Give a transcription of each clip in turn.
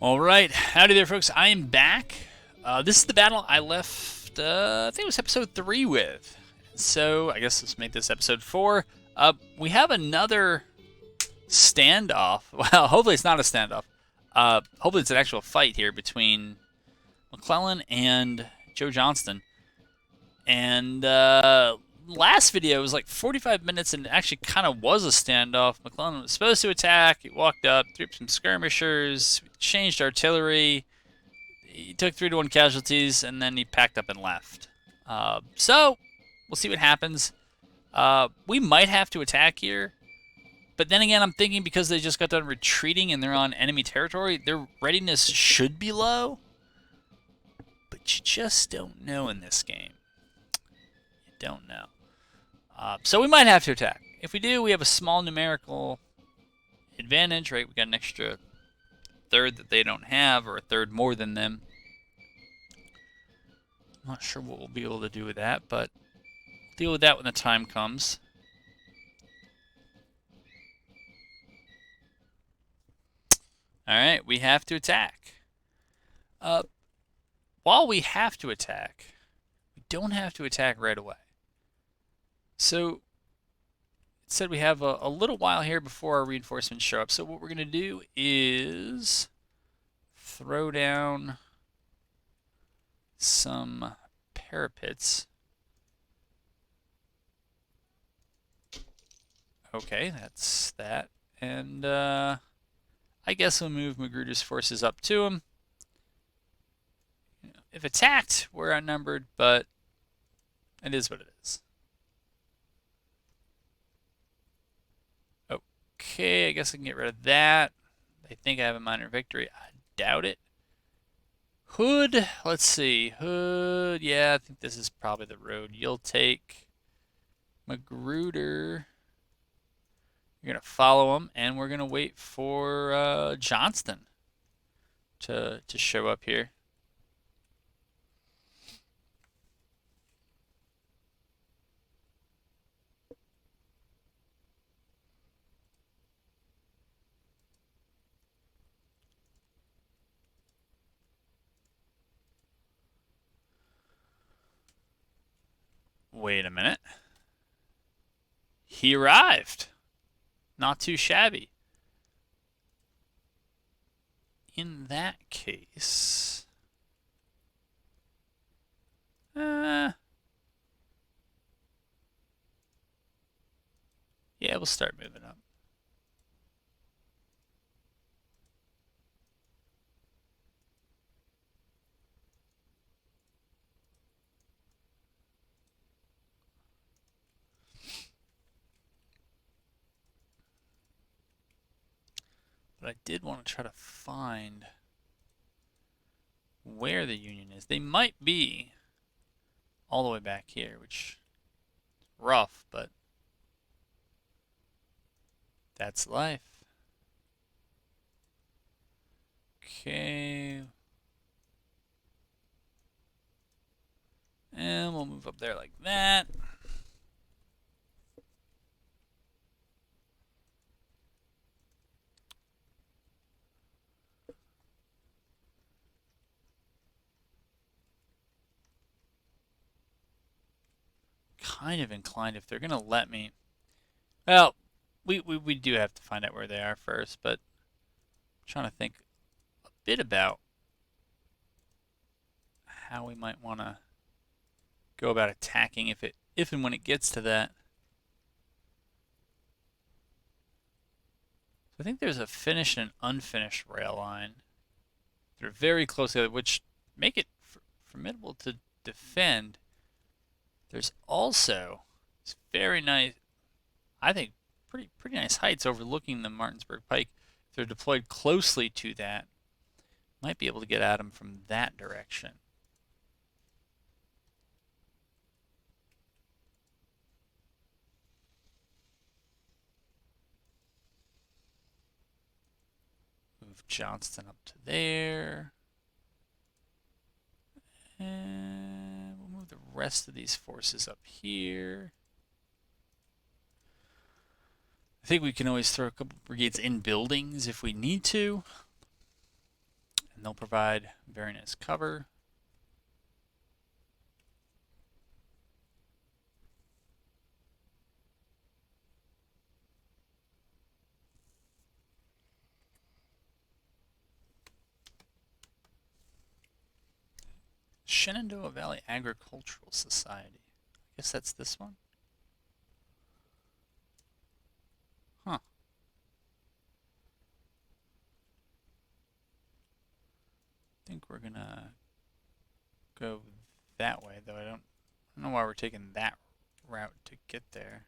All right, howdy there, folks. I am back. This is the battle I left. I think it was episode 3 with. So I guess let's make this episode 4. We have another standoff. Well, hopefully it's not a standoff. Hopefully it's an actual fight here between McClellan and Joe Johnston. And last video was like 45 minutes, and it actually kind of was a standoff. McClellan was supposed to attack. He walked up, threw up some skirmishers, changed artillery. He took 3-1 casualties, and then he packed up and left. So we'll see what happens. We might have to attack here. But then again, I'm thinking because they just got done retreating and they're on enemy territory, their readiness should be low. But you just don't know in this game. You don't know. So we might have to attack. If we do, we have a small numerical advantage, right? We got an extra third that they don't have, or a third more than them. I'm not sure what we'll be able to do with that, but we'll deal with that when the time comes. Alright, we have to attack. While we have to attack, we don't have to attack right away. So, it said we have a little while here before our reinforcements show up. So what we're going to do is throw down some parapets. Okay, that's that. And I guess we'll move Magruder's forces up to him. If attacked, we're outnumbered, but it is what it is. Okay, I guess I can get rid of that. They think I have a minor victory. I doubt it. Hood, let's see. Hood, yeah, I think this is probably the road you'll take. Magruder, you're going to follow him, and we're going to wait for Johnston to show up here. Wait a minute. He arrived. Not too shabby. In that case, yeah, we'll start moving up. But I did want to try to find where the Union is. They might be all the way back here, which is rough, but that's life. Okay. And we'll move up there like that. Kind of inclined if they're going to let me. Well, we do have to find out where they are first, but I'm trying to think a bit about how we might want to go about attacking if and when it gets to that. So I think there's a finished and unfinished rail line. They're very close together, which make it formidable to defend. There's also this very nice, I think, pretty nice heights overlooking the Martinsburg Pike. If they're deployed closely to that, might be able to get at them from that direction. Move Johnston up to there. And we'll move the rest of these forces up here. I think we can always throw a couple brigades in buildings if we need to. and they'll provide very nice cover. Shenandoah Valley Agricultural Society. I guess that's this one. Huh. I think we're gonna go that way, though I don't know why we're taking that route to get there.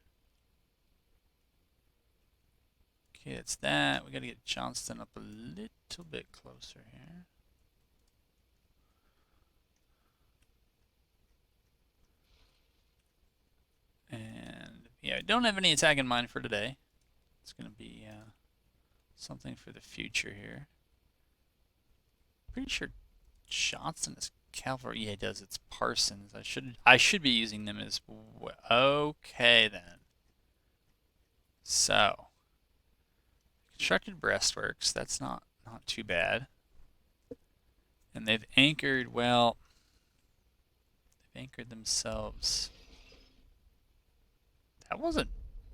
Okay, it's that. We gotta get Johnston up a little bit closer here. And yeah, I don't have any attack in mind for today. It's gonna be something for the future here. Pretty sure Johnston is cavalry. Yeah, it does. It's Parsons. I should be using them as well. Okay then. So constructed breastworks. That's not too bad. And they've anchored. Well, they've anchored themselves. That wasn't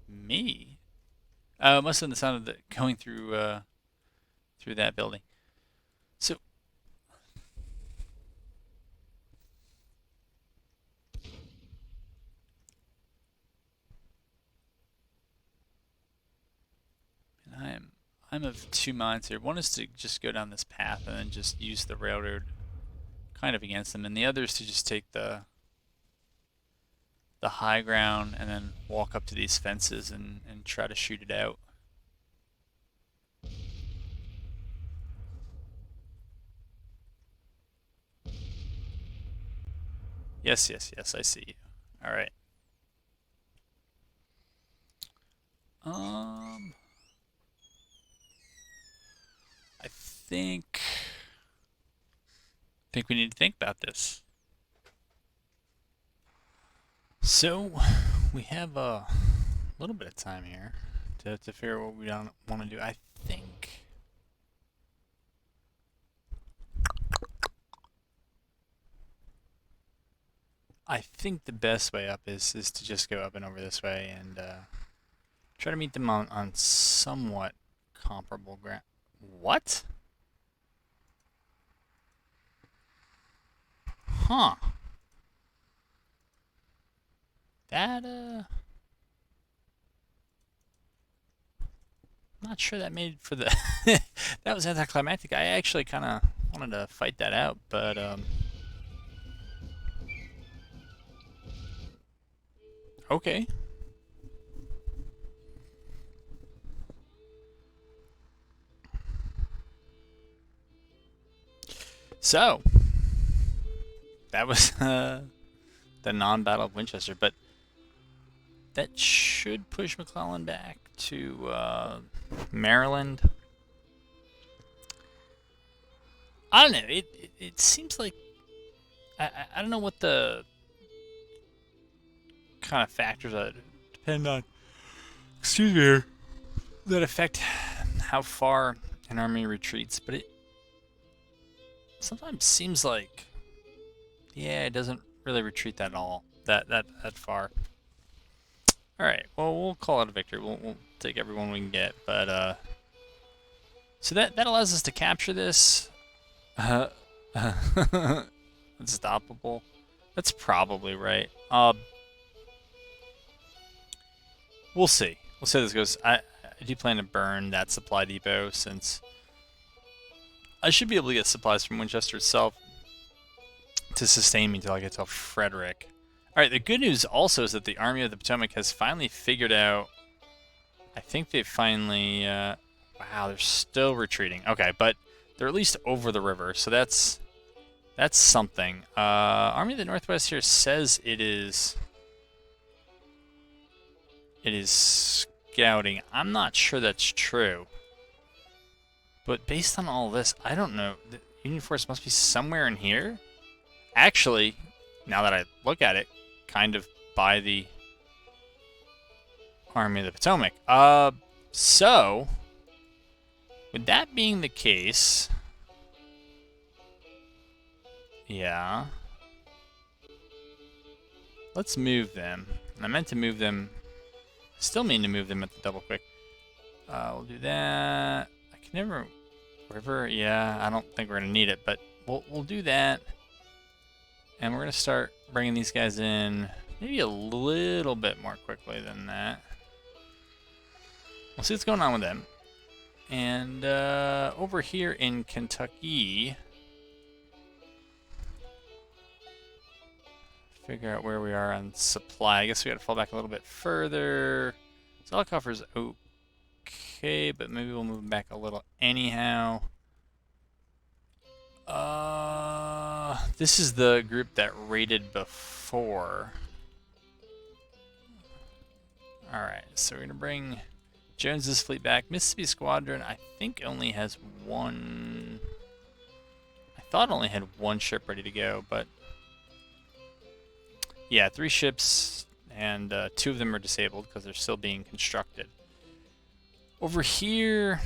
me. It must have been the sound of the going through that building. So and I'm of two minds here. One is to just go down this path and then just use the railroad kind of against them, and the other is to just take the high ground and then walk up to these fences and try to shoot it out. Yes, yes, yes, I see you. All right. I think we need to think about this. So we have a little bit of time here to figure out what we want to do. I think the best way up is to just go up and over this way and try to meet them on somewhat comparable ground. What? Huh. That, not sure that made for the... That was anticlimactic. I actually kind of wanted to fight that out, but, okay. So, that was the non-battle of Winchester, but that should push McClellan back to Maryland. I don't know. It seems like I don't know what the kind of factors that depend on. Excuse me here. That affect how far an army retreats, but it sometimes seems like, yeah, it doesn't really retreat that far. All right, well, we'll call it a victory. We'll take everyone we can get, but so that allows us to capture this. Unstoppable. That's probably right. We'll see. We'll see how this goes. I do plan to burn that supply depot since I should be able to get supplies from Winchester itself to sustain me until I get to Frederick. Alright, the good news also is that the Army of the Potomac has finally figured out... I think they finally... wow, they're still retreating. Okay, but they're at least over the river, so that's something. Army of the Northwest here says it is scouting. I'm not sure that's true. But based on all this, I don't know. The Union force must be somewhere in here. Actually, now that I look at it, kind of by the Army of the Potomac. So, with that being the case, Yeah. Let's move them. I meant to move them. Still mean to move them at the double quick. We'll do that. I can never... River? Yeah, I don't think we're going to need it, but we'll do that. And we're going to start bringing these guys in maybe a little bit more quickly than that. We'll see what's going on with them. And over here in Kentucky, figure out where we are on supply. I guess we got to fall back a little bit further. Zelikoffer's okay, but maybe we'll move back a little anyhow. This is the group that raided before. Alright, so we're going to bring Jones's fleet back. Mississippi Squadron, I think, only has one... I thought it only had one ship ready to go, but... Yeah, 3 ships, and 2 of them are disabled because they're still being constructed. Over here...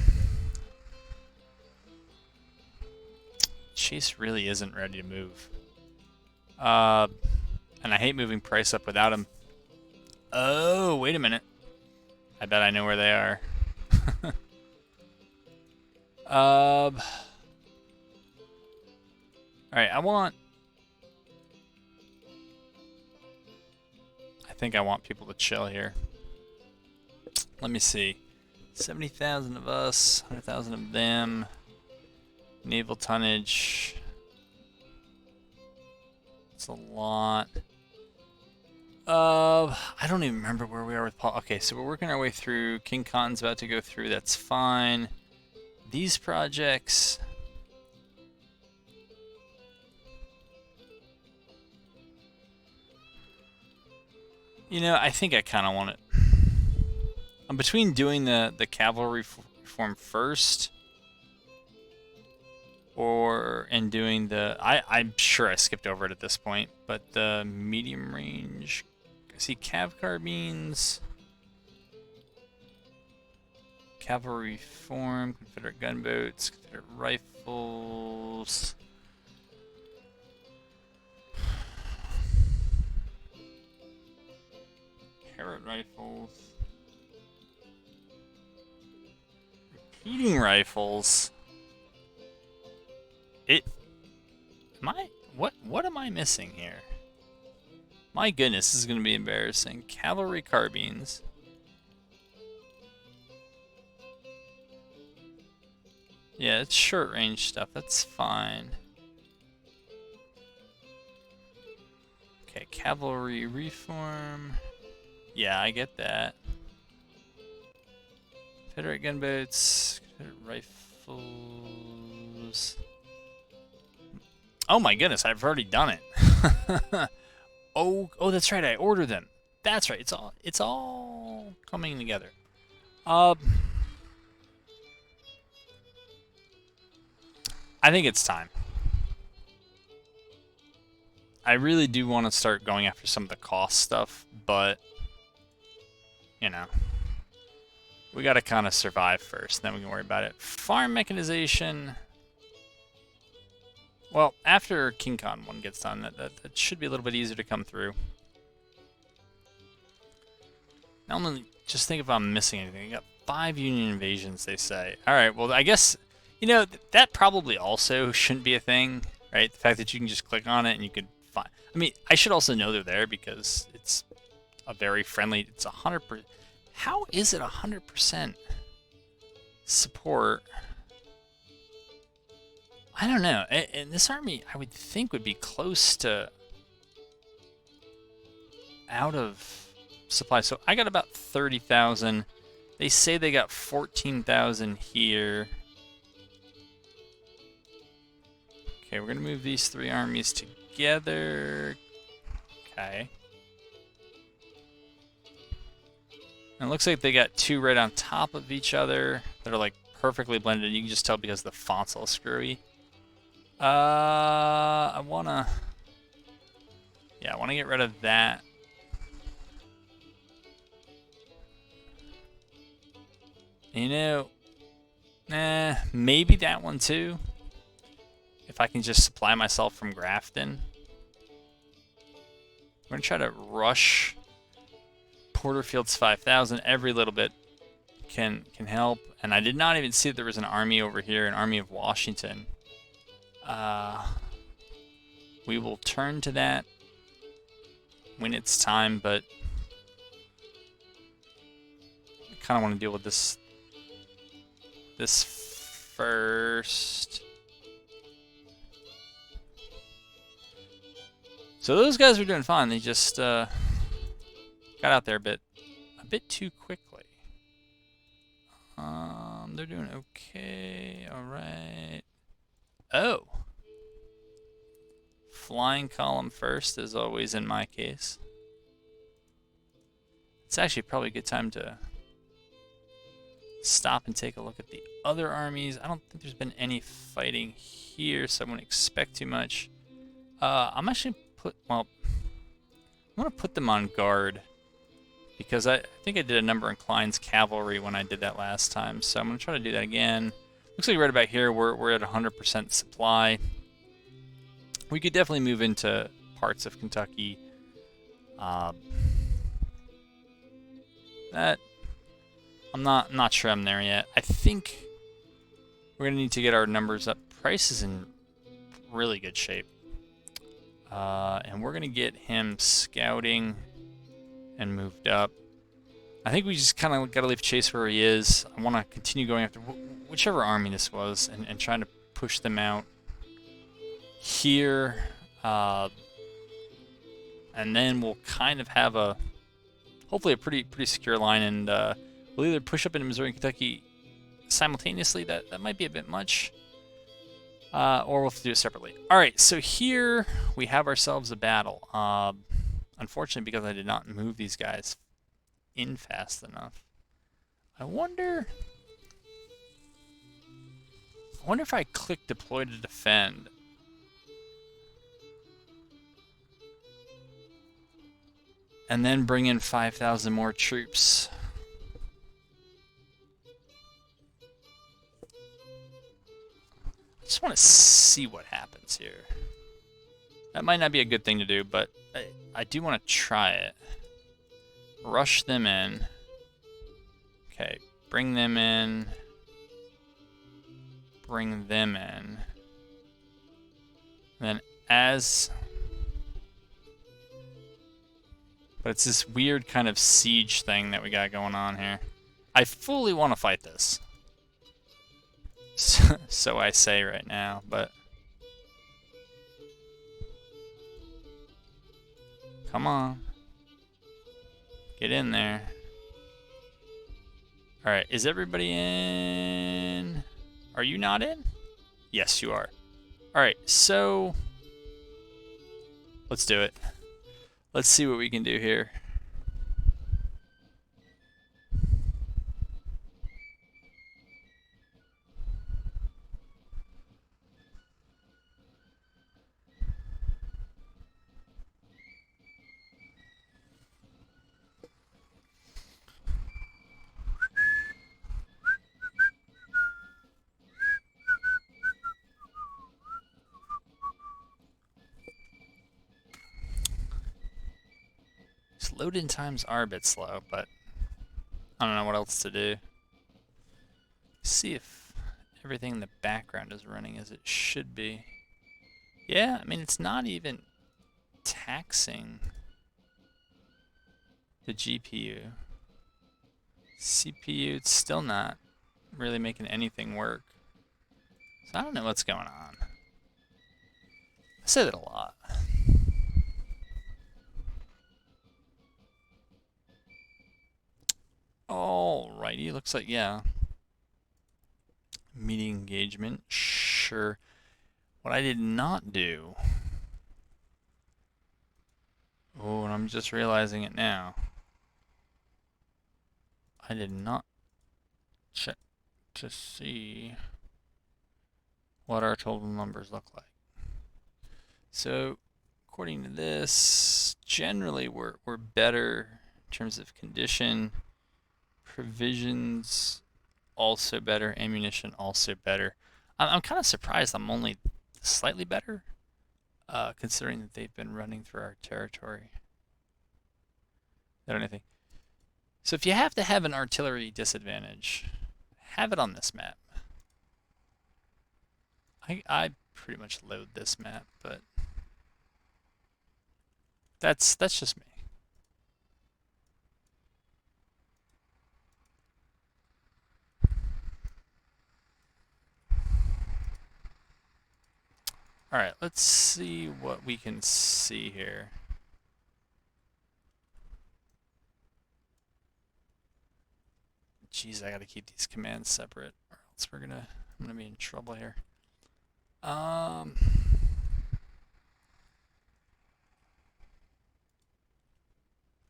Chase really isn't ready to move. And I hate moving price up without him. Oh, wait a minute. I bet I know where they are. Alright, I think I want people to chill here. Let me see. 70,000 of us, 100,000 of them. Naval tonnage. It's a lot. I don't even remember where we are with Paul. Okay, so we're working our way through. King Khan's about to go through. That's fine. These projects. You know, I think I kind of want it. I'm between doing the cavalry reform first, and doing the... I'm sure I skipped over it at this point, but the medium range... I see cav carbines, cavalry reform, Confederate gunboats, Confederate rifles... Parrot rifles... Repeating rifles... What am I missing here? My goodness, this is going to be embarrassing. Cavalry carbines. Yeah, it's short range stuff. That's fine. Okay, cavalry reform. Yeah, I get that. Confederate gunboats. Confederate rifles. Oh my goodness, I've already done it. Oh, that's right. I ordered them. That's right. It's all coming together. I think it's time. I really do want to start going after some of the cost stuff, but you know, we got to kind of survive first, then we can worry about it. Farm mechanization. Well, after King Khan 1 gets done, that should be a little bit easier to come through. Now I'm gonna just think if I'm missing anything. You got 5 Union invasions, they say. Alright, well, I guess, you know, that probably also shouldn't be a thing, right? The fact that you can just click on it and you can find... I mean, I should also know they're there because it's a very friendly... It's 100%... How is it 100% support? I don't know. And this army, I would think, would be close to out of supply. So I got about 30,000. They say they got 14,000 here. Okay, we're going to move these 3 armies together. Okay. And it looks like they got 2 right on top of each other that are like perfectly blended. You can just tell because the font's all screwy. I wanna get rid of that. You know, maybe that one too. if I can just supply myself from Grafton. We're going to try to rush Porterfield's 5,000. Every little bit can help. And I did not even see that there was an army over here, an army of Washington. We will turn to that when it's time, but I kind of want to deal with this first. So those guys were doing fine. They just got out there a bit too quickly. They're doing okay. All right. Oh. Flying column first, as always in my case. It's actually probably a good time to stop and take a look at the other armies. I don't think there's been any fighting here, so I wouldn't expect too much. I'm actually I'm going to put them on guard, because I think I did a number on Klein's cavalry when I did that last time, so I'm going to try to do that again. Looks like right about here we're at 100% supply. We could definitely move into parts of Kentucky. That I'm not sure I'm there yet. I think we're gonna need to get our numbers up. Price is in really good shape, and we're gonna get him scouting and moved up. I think we just kind of got to leave Chase where he is. I want to continue going after whichever army this was and trying to push them out here, and then we'll kind of have hopefully a pretty secure line, and we'll either push up into Missouri and Kentucky simultaneously. That might be a bit much, or we'll have to do it separately. All right, so here we have ourselves a battle. Unfortunately, because I did not move these guys in fast enough, I wonder if I click deploy to defend. And then bring in 5,000 more troops. I just want to see what happens here. That might not be a good thing to do, but I do want to try it. Rush them in. Okay, bring them in. Bring them in. And then but it's this weird kind of siege thing that we got going on here. I fully want to fight this. So I say right now, but come on. Get in there. Alright, is everybody in? Are you not in? Yes, you are. Alright, so let's do it. Let's see what we can do here. Load-in times are a bit slow, but I don't know what else to do. See if everything in the background is running as it should be. Yeah, I mean, it's not even taxing the GPU. CPU, it's still not really making anything work. So I don't know what's going on. I say that a lot. Alrighty, looks like, yeah. Meeting engagement, sure. What I did not do. Oh, and I'm just realizing it now. I did not check to see what our total numbers look like. So, according to this, generally we're better in terms of condition. Provisions also better, ammunition also better. I'm kind of surprised I'm only slightly better, considering that they've been running through our territory. I don't know anything. So if you have to have an artillery disadvantage, have it on this map. I pretty much load this map, but that's just me. All right, let's see what we can see here. Jeez, I gotta keep these commands separate, or else I'm gonna be in trouble here.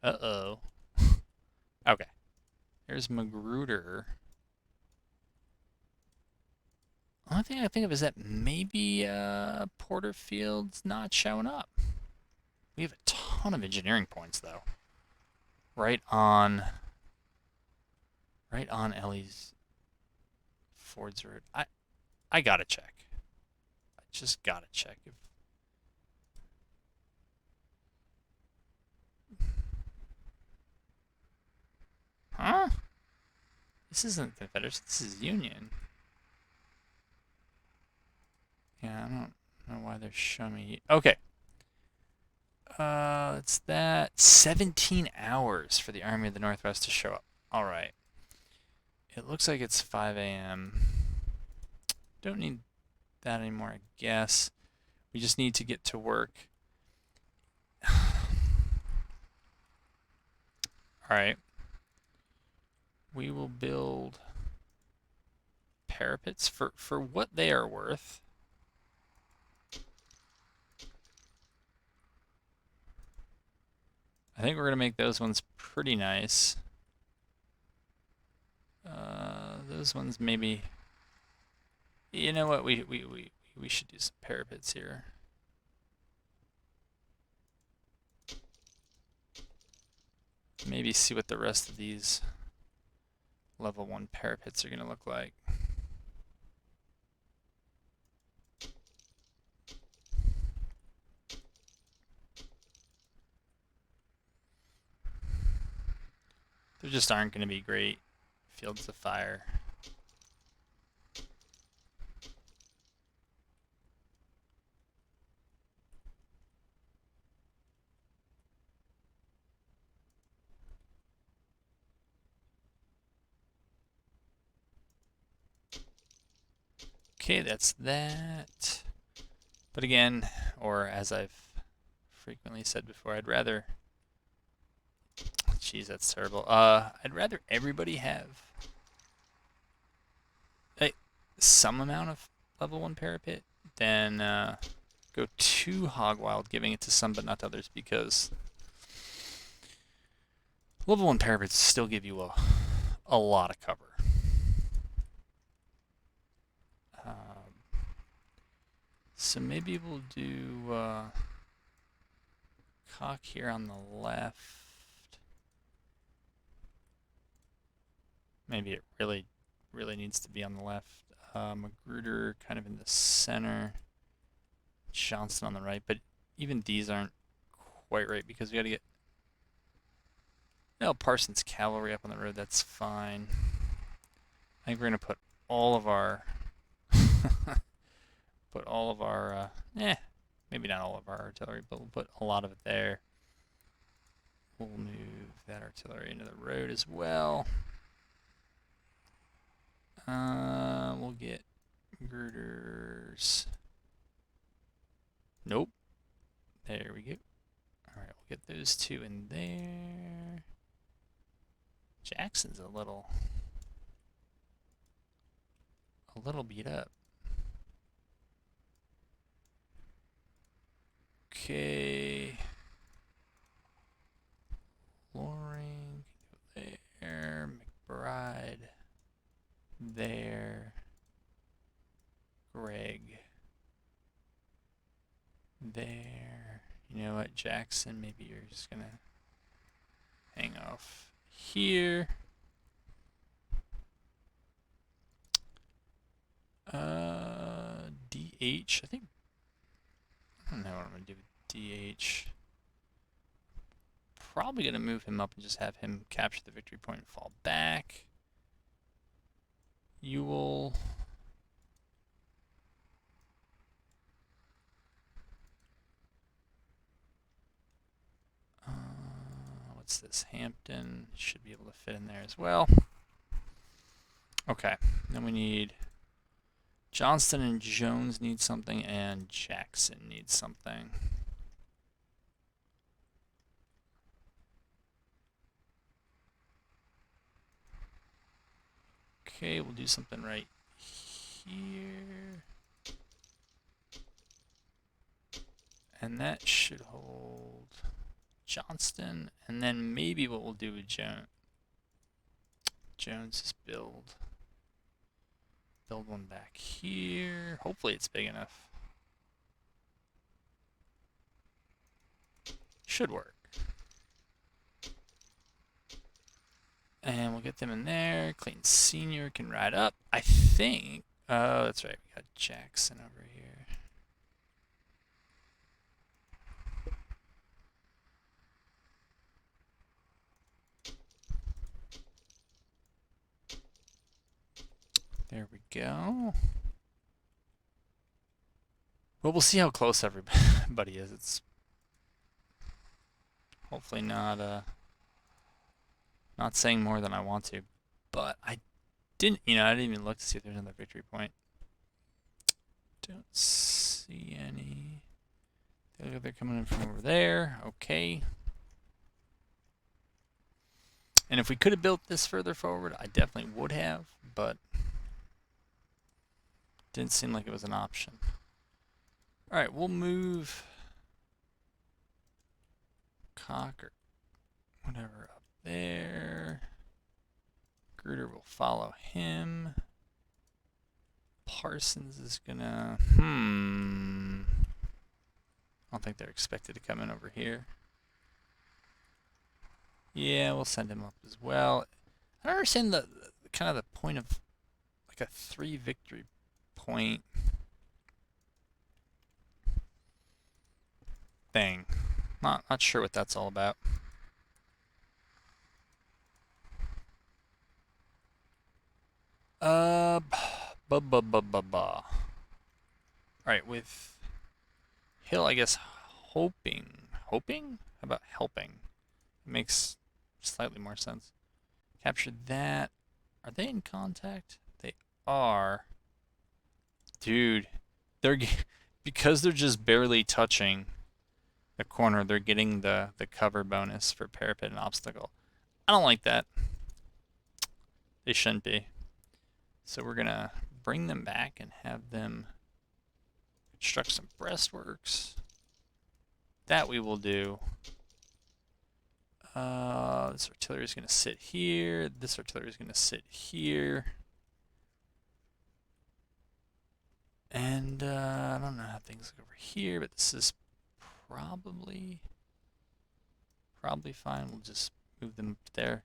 Uh-oh. Okay. Here's Magruder. Only thing I think of is that maybe Porterfield's not showing up. We have a ton of engineering points though. Right on Ellie's Ford's road. I gotta check. I just gotta check if huh? This isn't Confederacy, this is Union. Yeah, I don't know why they're showing me. Okay. It's that 17 hours for the Army of the Northwest to show up. All right. It looks like it's 5 a.m. Don't need that anymore, I guess. We just need to get to work. All right. We will build parapets for what they are worth. I think we're going to make those ones pretty nice. Those ones maybe... You know what? We should do some parapets here. Maybe see what the rest of these level 1 parapets are going to look like. There just aren't going to be great fields of fire. Okay, that's that. But again, or as I've frequently said before, I'd rather... Jeez, that's terrible. I'd rather everybody have some amount of level 1 parapet than go too hog wild giving it to some but not to others, because level 1 parapets still give you a lot of cover. So maybe we'll do cock here on the left. Maybe it really needs to be on the left. Magruder kind of in the center. Johnston on the right, but even these aren't quite right because we got to get Parsons cavalry up on the road. That's fine. I think we're gonna put all of our maybe not all of our artillery, but we'll put a lot of it there. We'll move that artillery into the road as well. We'll get girders. Nope. There we go. All right, we'll get those two in there. Jackson's a little beat up. Okay. Loring, there. McBride, there. Greg, there. You know what, Jackson, maybe you're just gonna hang off here. DH, I think I don't know what I'm going to do with DH. Probably going to move him up and just have him capture the victory point and fall back. You will... what's this? Hampton should be able to fit in there as well. Okay, then we need Johnston and Jones need something, and Jackson needs something. Okay, we'll do something right here. And that should hold Johnston, and then maybe what we'll do with Jones is build one back here. Hopefully it's big enough. Should work. And we'll get them in there. Clayton Sr. can ride up. I think, oh, that's right, we got Jackson over here. There we go. Well, we'll see how close everybody is. It's hopefully not saying more than I want to, but I didn't even look to see if there's another victory point. Don't see any. They're coming in from over there. Okay. And if we could have built this further forward, I definitely would have, but didn't seem like it was an option. All right, we'll move Cocker, whatever, up there. Gruder will follow him. Parsons is gonna, I don't think they're expected to come in over here. Yeah, we'll send him up as well. I don't understand the kind of the point of like a 3 victory point thing. Not sure what that's all about. Alright, with Hill, I guess hoping? How about helping? It makes slightly more sense. Capture that. Are they in contact? They are. Dude, because they're just barely touching the corner, they're getting the cover bonus for parapet and obstacle. I don't like that. They shouldn't be. So we're gonna bring them back and have them construct some breastworks. That we will do. This artillery is gonna sit here. This artillery is gonna sit here. And I don't know how things look over here, but this is probably fine. We'll just move them up there.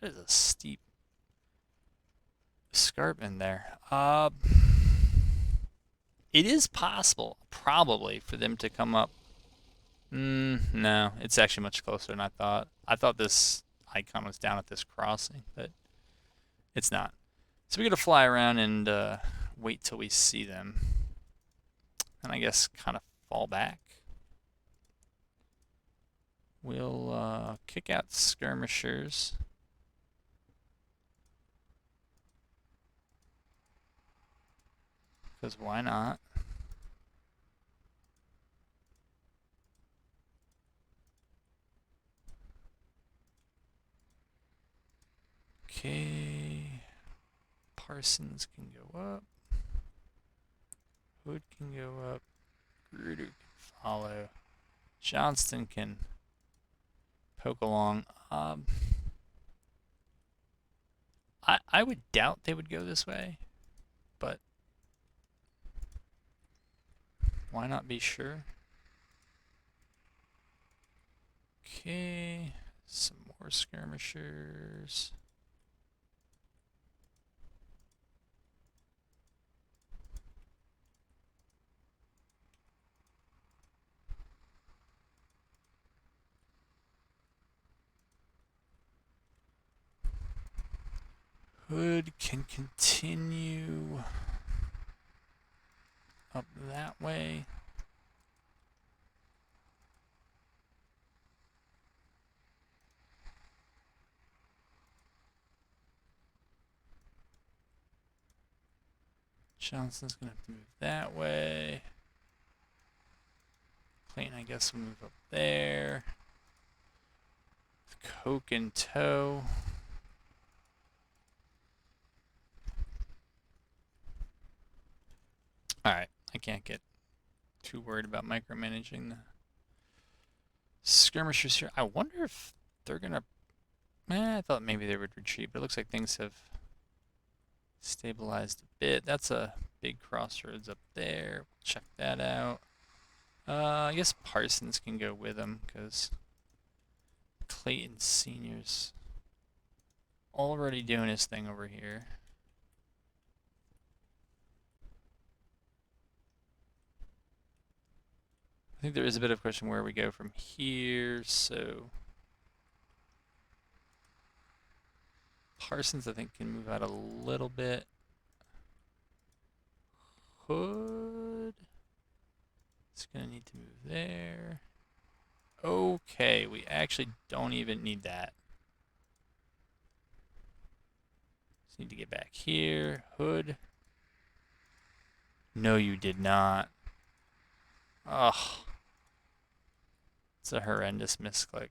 There's a steep escarpment there. It is possible, probably, for them to come up. No, it's actually much closer than I thought. I thought this icon was down at this crossing, but it's not. So we're gonna fly around and wait till we see them, and I guess kind of fall back. We'll kick out skirmishers. Because why not? Okay. Parsons can go up. Hood can go up. Gruder can follow. Johnston can poke along. I would doubt they would go this way, but why not be sure? Okay, some more skirmishers. Hood can continue up that way. Johnson's going to have to move that way. Clayton, I guess, will move up there. With Coke in tow. Alright, I can't get too worried about micromanaging the skirmishers here. I wonder if they're going to... I thought maybe they would retreat, but it looks like things have stabilized a bit. That's a big crossroads up there. We'll check that out. I guess Parsons can go with him because Clayton Sr.'s already doing his thing over here. I think there is a bit of question where we go from here, so Parsons, I think, can move out a little bit. Hood is going to need to move there. Okay, we actually don't even need that. Just need to get back here. Hood. No, you did not. Ugh. It's a horrendous misclick.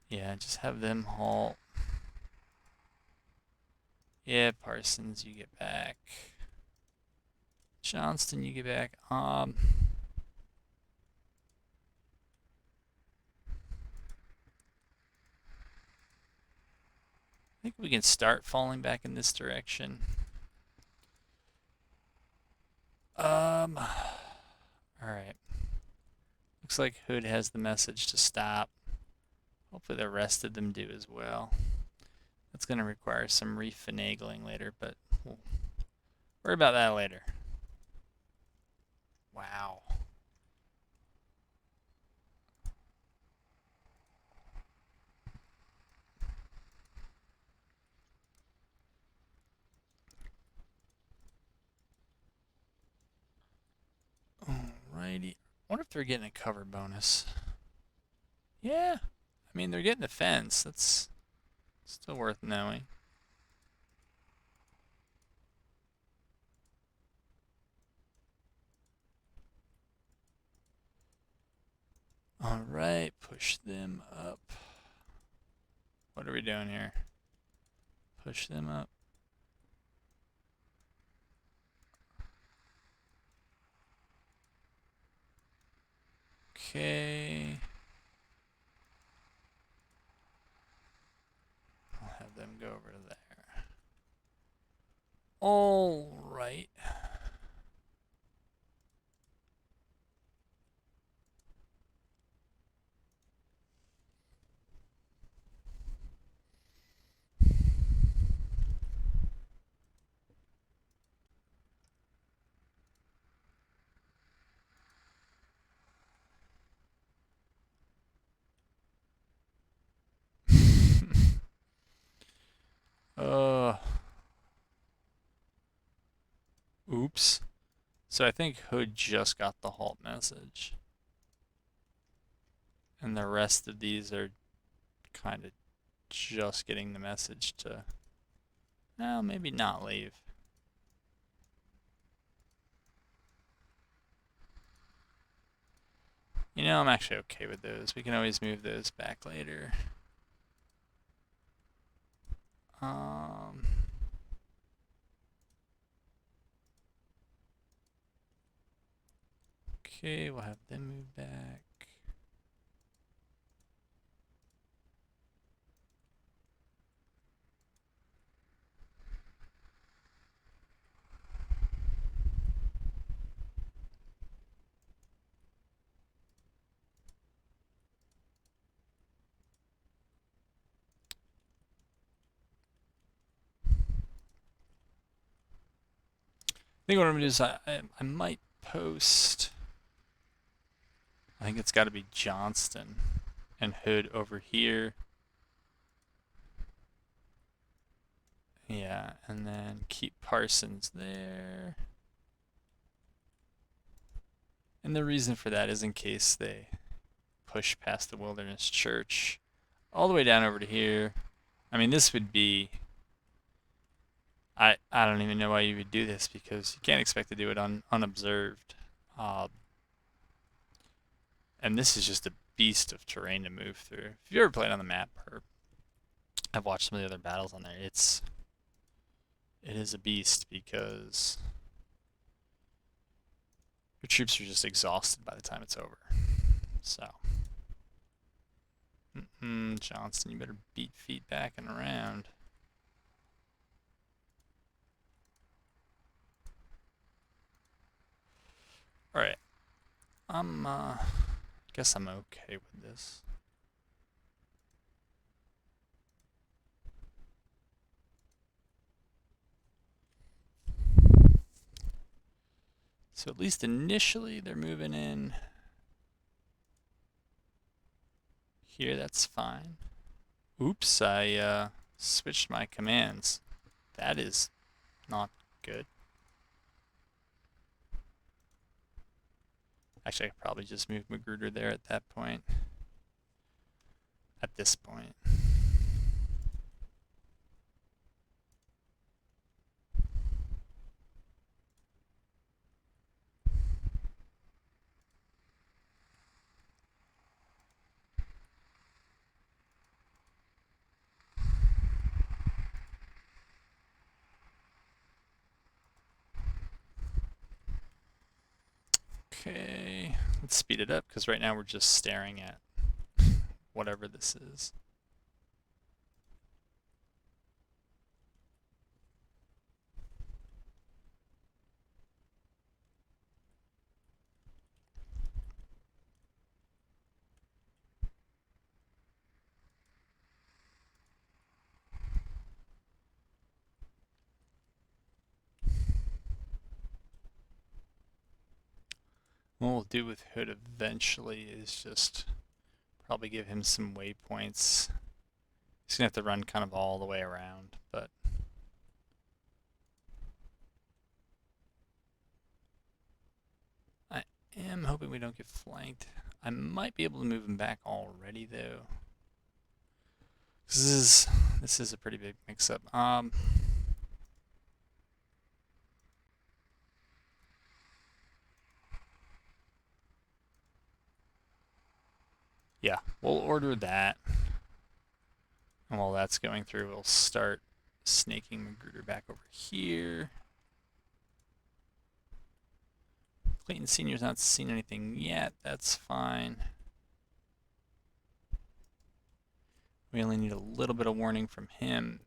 Yeah, just have them halt. Yeah, Parsons, you get back. Johnston, you get back. I think we can start falling back in this direction. Alright. Looks like Hood has the message to stop. Hopefully the rest of them do as well. That's going to require some refinagling later, but we'll worry about that later. Wow. Alrighty. I wonder if they're getting a cover bonus. Yeah. I mean, they're getting the fence. That's still worth knowing. Alright, push them up. What are we doing here? Push them up. Okay. I'll have them go over there. All right. Oops. So I think Hood just got the halt message. And the rest of these are kind of just getting the message to, well, maybe not leave. You know, I'm actually okay with those. We can always move those back later. Okay, we'll have them move back. I think what I'm going to do is I might post, I think it's got to be Johnston and Hood over here. Yeah, and then keep Parsons there. And the reason for that is in case they push past the Wilderness Church all the way down over to here. I mean, this would be... I don't even know why you would do this, because you can't expect to do it unobserved. And this is just a beast of terrain to move through. If you've ever played on the map, or I've watched some of the other battles on there, it is a beast, because your troops are just exhausted by the time it's over. So, Johnston, you better beat feet back and around. All right, guess I'm okay with this. So at least initially they're moving in here. That's fine. Oops, I switched my commands. That is not good. Actually, I could probably just move Magruder there at that point. At this point. Okay, let's speed it up, because right now we're just staring at whatever this is. What we'll do with Hood eventually is just probably give him some waypoints. He's gonna have to run kind of all the way around, but I am hoping we don't get flanked. I might be able to move him back already, though. This is a pretty big mix-up. Yeah, we'll order that. And while that's going through, we'll start snaking Magruder back over here. Clayton Sr.'s not seen anything yet. That's fine. We only need a little bit of warning from him.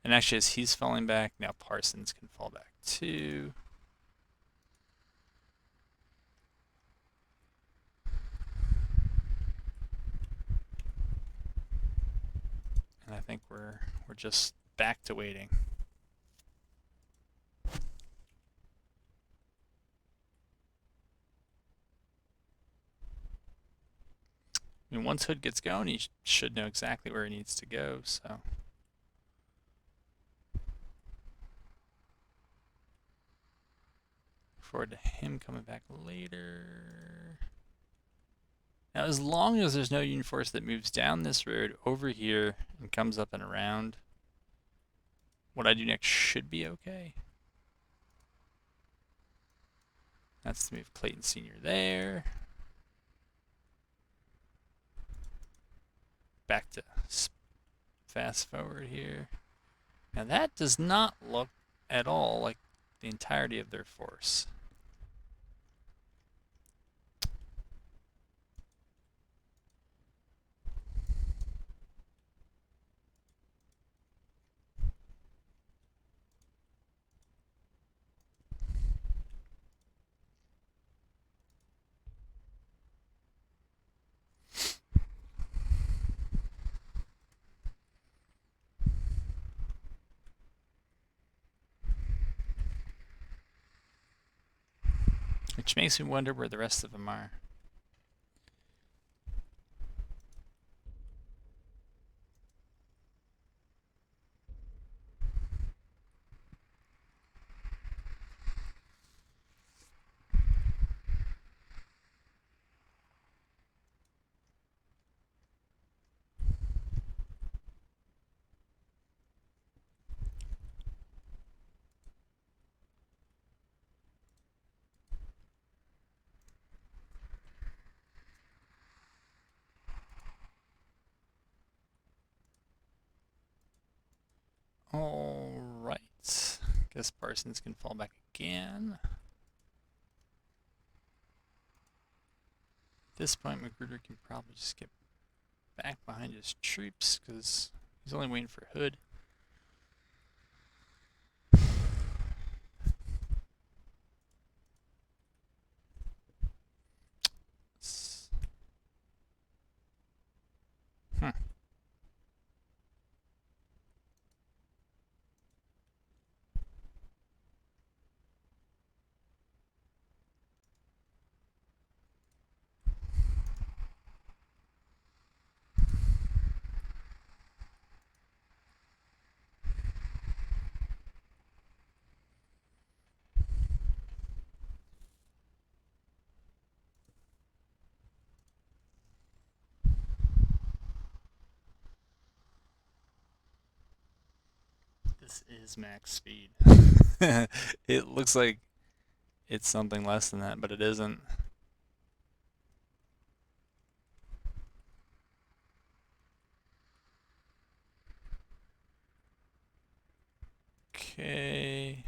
And actually, as he's falling back, now Parsons can fall back too. And I think we're just back to waiting. I mean, once Hood gets going, he should know exactly where he needs to go, so. Look forward to him coming back later. Now, as long as there's no Union force that moves down this road over here and comes up and around, what I do next should be okay. That's to move Clayton Sr. there. Back to fast forward here. Now that does not look at all like the entirety of their force. Which makes me wonder where the rest of them are. Alright. Guess Parsons can fall back again. At this point, Magruder can probably just get back behind his troops because he's only waiting for Hood. Hmm. This is max speed. It looks like it's something less than that, but it isn't. Okay.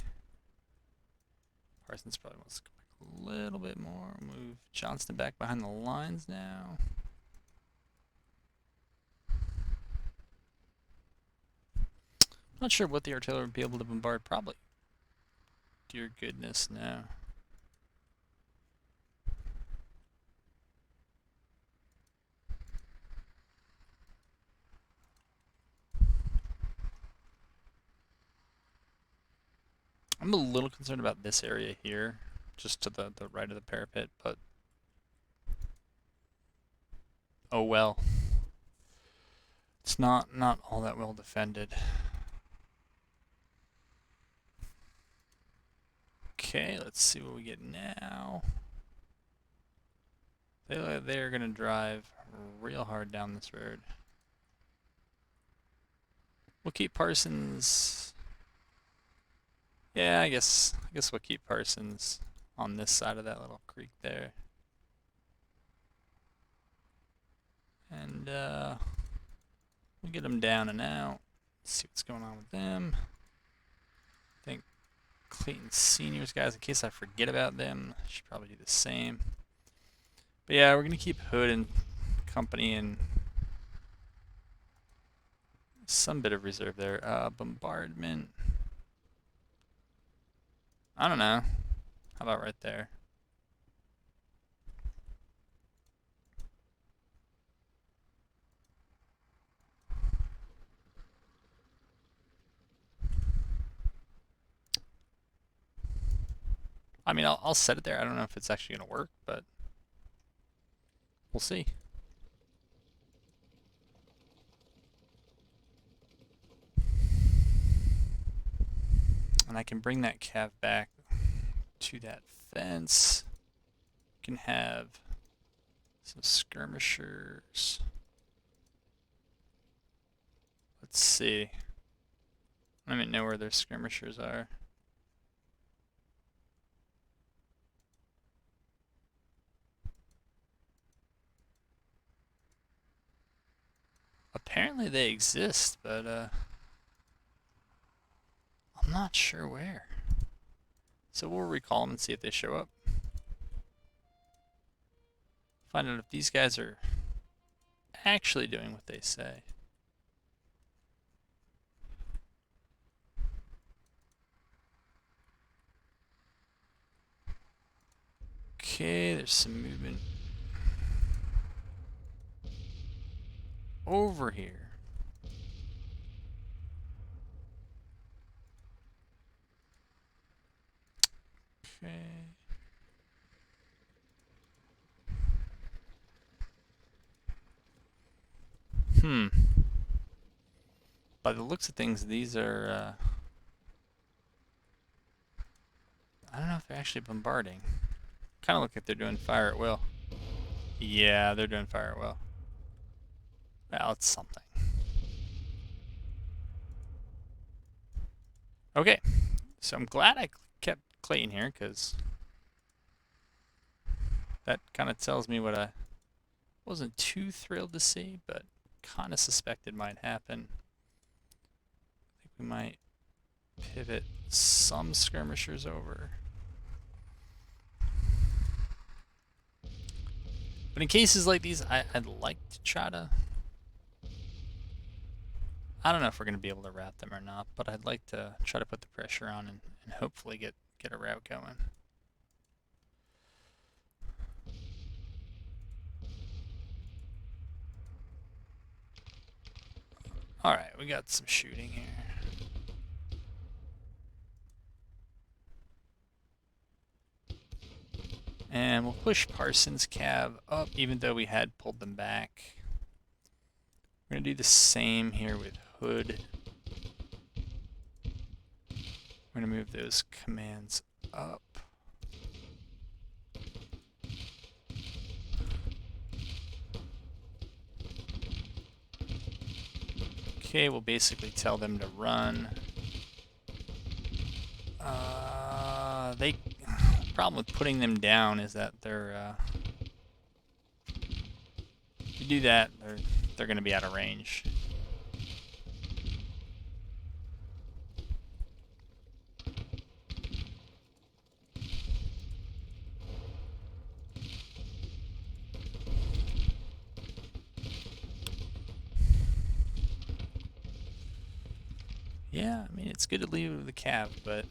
Parsons probably wants to go back a little bit more. Move Johnston back behind the lines now. Not sure what the artillery would be able to bombard. Probably. Dear goodness, no. I'm a little concerned about this area here, just to the right of the parapet, but oh well. It's not all that well defended. Okay, let's see what we get now. They're gonna drive real hard down this road. We'll keep Parsons. Yeah, I guess we'll keep Parsons on this side of that little creek there. And we'll get them down and out. See what's going on with them. I think Clayton Senior's guys, in case I forget about them, I should probably do the same. But yeah, we're gonna keep Hood and company and some bit of reserve there. Bombardment. I don't know. How about right there? I mean, I'll set it there. I don't know if it's actually gonna work, but we'll see. And I can bring that cav back to that fence. Can have some skirmishers. Let's see. I don't even know where their skirmishers are. Apparently they exist, but I'm not sure where. So we'll recall them and see if they show up. Find out if these guys are actually doing what they say. Okay, there's some movement over here. Okay. By the looks of things, these are, I don't know if they're actually bombarding. Kind of look like they're doing fire at will. Yeah, they're doing fire at will. Well, it's something. Okay, so I'm glad I kept Clayton here, because that kind of tells me what I wasn't too thrilled to see, but kind of suspected might happen. I think we might pivot some skirmishers over. But in cases like these, I'd like to try to... I don't know if we're going to be able to route them or not, but I'd like to try to put the pressure on and hopefully get a route going. Alright, we got some shooting here. And we'll push Parsons' cav up, even though we had pulled them back. We're going to do the same here with Hood. We're going to move those commands up. Okay, we'll basically tell them to run. The problem with putting them down is that they're if you do that, they're going to be out of range. Yeah, I mean, it's good to leave with the cav, but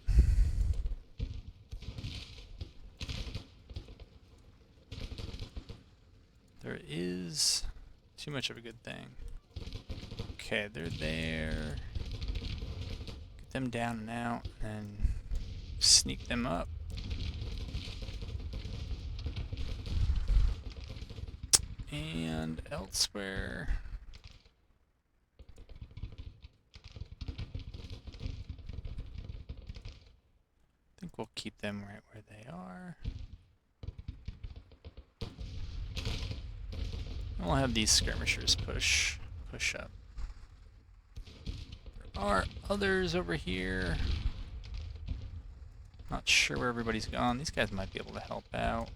there is too much of a good thing. Okay, they're there. Get them down and out, and sneak them up. And elsewhere. I think we'll keep them right where they are. And we'll have these skirmishers push up. There are others over here. Not sure where everybody's gone. These guys might be able to help out.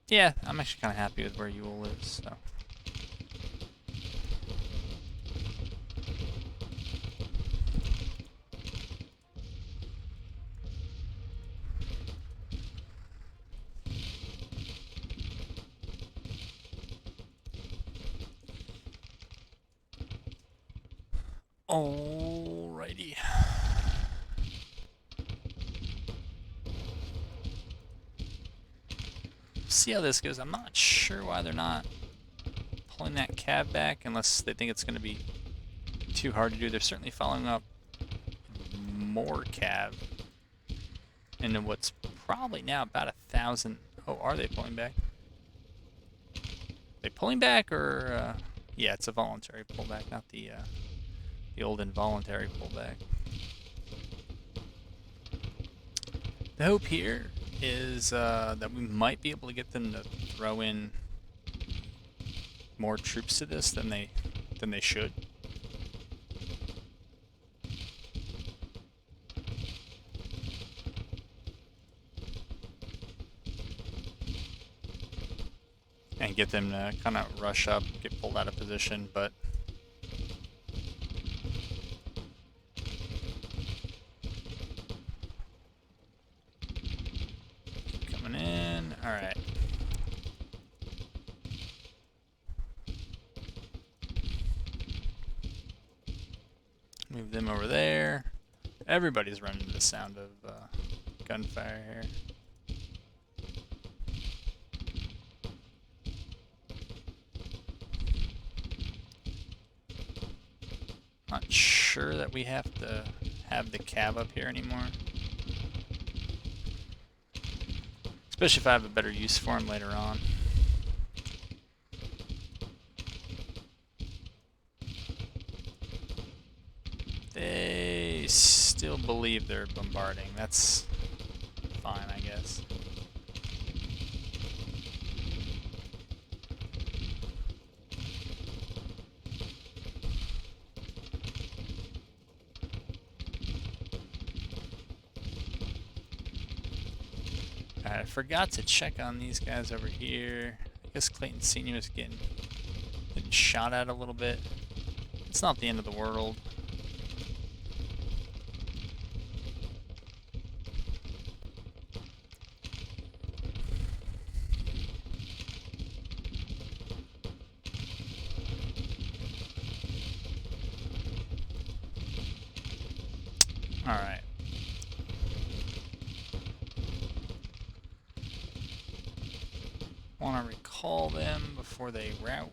Yeah, I'm actually kind of happy with where Yule is, so. Alrighty. See how this goes. I'm not sure why they're not pulling that cav back unless they think it's going to be too hard to do. They're certainly following up more cav into what's probably now about 1,000. Oh, are they pulling back? Are they pulling back or... yeah, it's a voluntary pullback, not the old involuntary pullback. The hope here is that we might be able to get them to throw in more troops to this than they should. And get them to kind of rush up, get pulled out of position, but alright. Move them over there. Everybody's running to the sound of gunfire here. Not sure that we have to have the cav up here anymore. Especially if I have a better use for him later on. They still believe they're bombarding. That's fine, I guess. I forgot to check on these guys over here. I guess Clayton Sr. is getting getting shot at a little bit. It's not the end of the world. Alright. Want to recall them before they rout.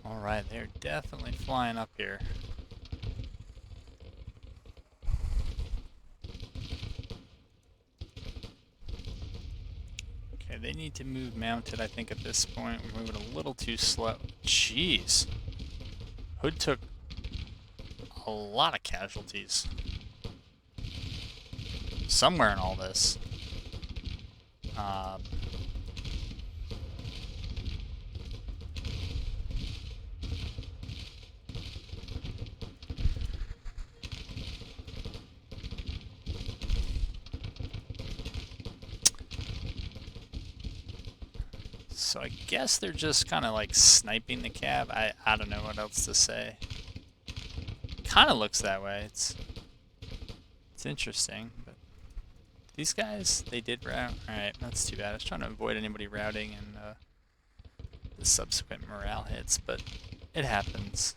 Alright, they're definitely flying up here. Okay, they need to move mounted, I think, at this point. We're moving a little too slow. Jeez. Hood took a lot of casualties. Somewhere in all this. So I guess they're just kind of like sniping the cab. I don't know what else to say. Kind of looks that way. It's interesting, but these guys, they did rout. Alright, that's too bad. I was trying to avoid anybody routing and the subsequent morale hits, but it happens.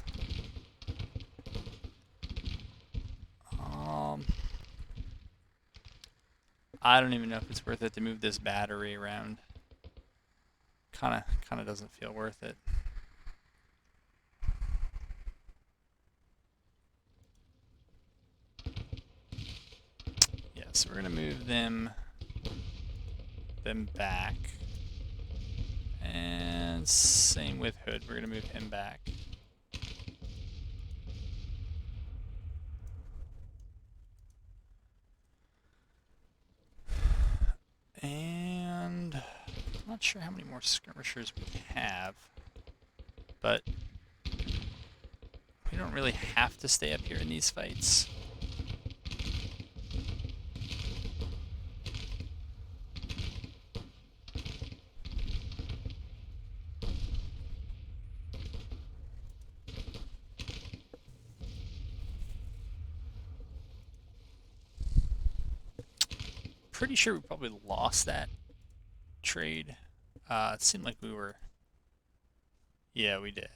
I don't even know if it's worth it to move this battery around. Kind of doesn't feel worth it. Yeah, so we're gonna move them back, and same with Hood. We're gonna move him back. And I'm not sure how many more skirmishers we have, but we don't really have to stay up here in these fights. Pretty sure we probably lost that trade. It seemed like we were... Yeah, we did.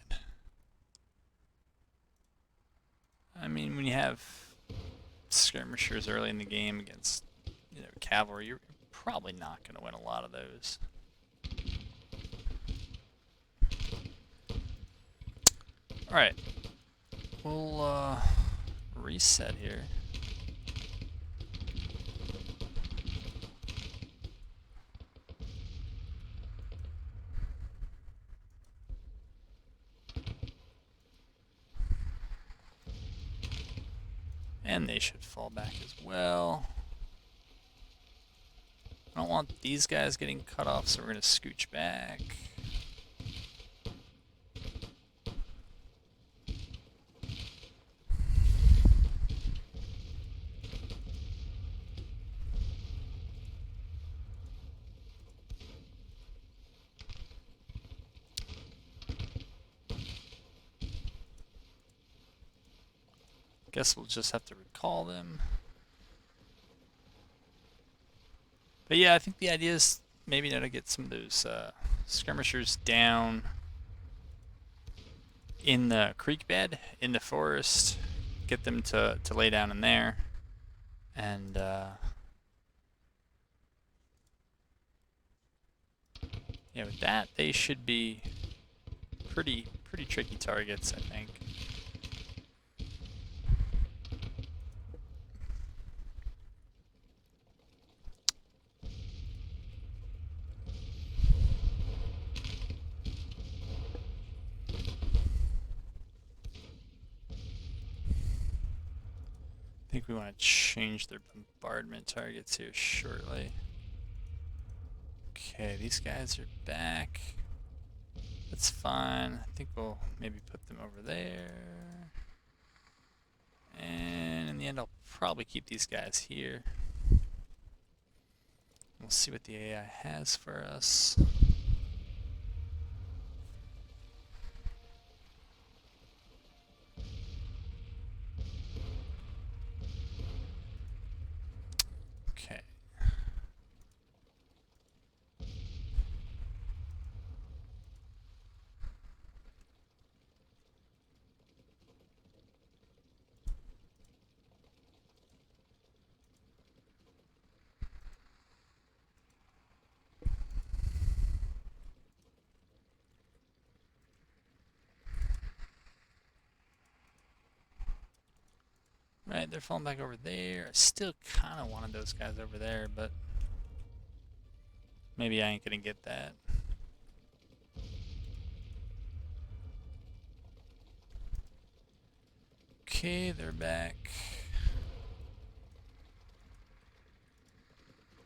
I mean, when you have skirmishers early in the game against, cavalry, you're probably not going to win a lot of those. Alright. We'll reset here. And they should fall back as well. I don't want these guys getting cut off, so we're going to scooch back. Guess we'll just have to recall them. But yeah, I think the idea is maybe to get some of those skirmishers down in the creek bed, in the forest, get them to lay down in there, and yeah, with that they should be pretty tricky targets, I think. I think we want to change their bombardment targets here shortly. Okay, these guys are back. That's fine. I think we'll maybe put them over there. And in the end, I'll probably keep these guys here. We'll see what the AI has for us. Okay. Right, they're falling back over there. I still kind of wanted those guys over there, but maybe I ain't gonna get that. Okay, they're back.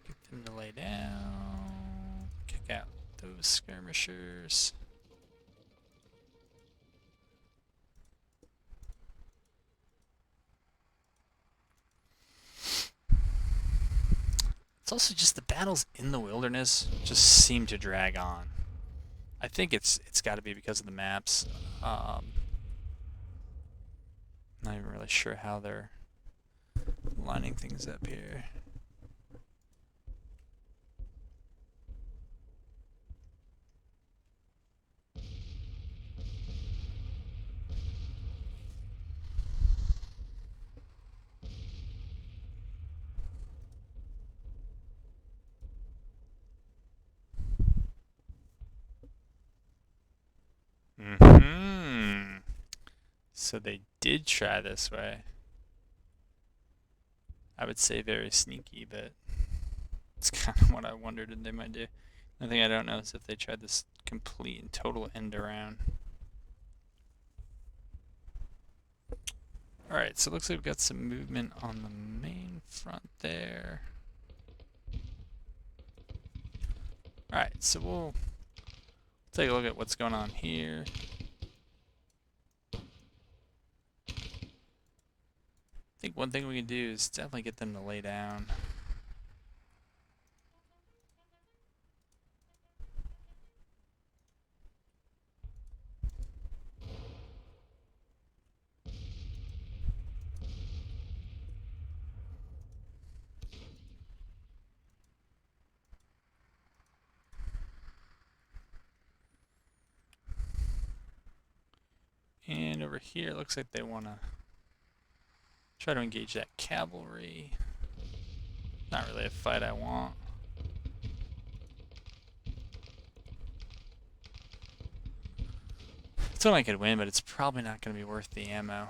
Get them to lay down. Kick out those skirmishers. It's also just the battles in the wilderness just seem to drag on. I think it's got to be because of the maps. Not even really sure how they're lining things up here. So they did try this way. I would say very sneaky, but it's kind of what I wondered they might do. The thing I don't know is if they tried this complete and total end around. Alright, so it looks like we've got some movement on the main front there. Alright, so we'll take a look at what's going on here. I think one thing we can do is definitely get them to lay down. And over here, it looks like they want to try to engage that cavalry. Not really a fight I want. It's one I could win, but it's probably not going to be worth the ammo.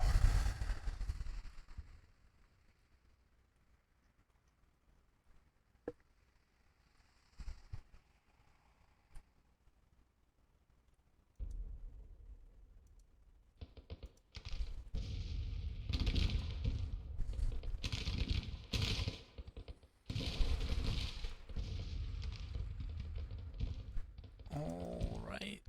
All right.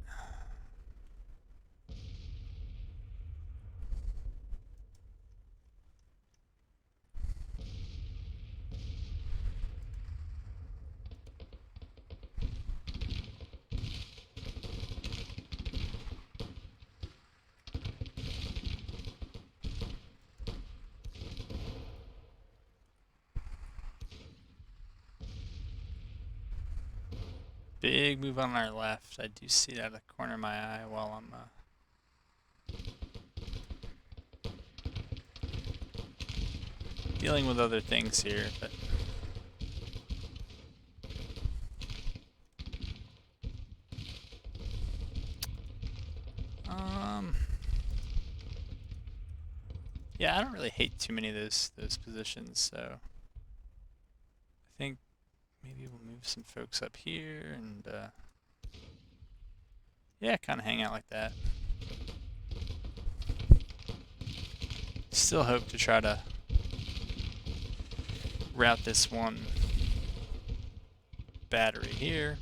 Big move on our left. I do see it out of the corner of my eye while I'm dealing with other things here, but yeah, I don't really hate too many of those positions, so I think maybe we'll move some folks up here and yeah, kind of hang out like that. Still hope to try to route this one battery here.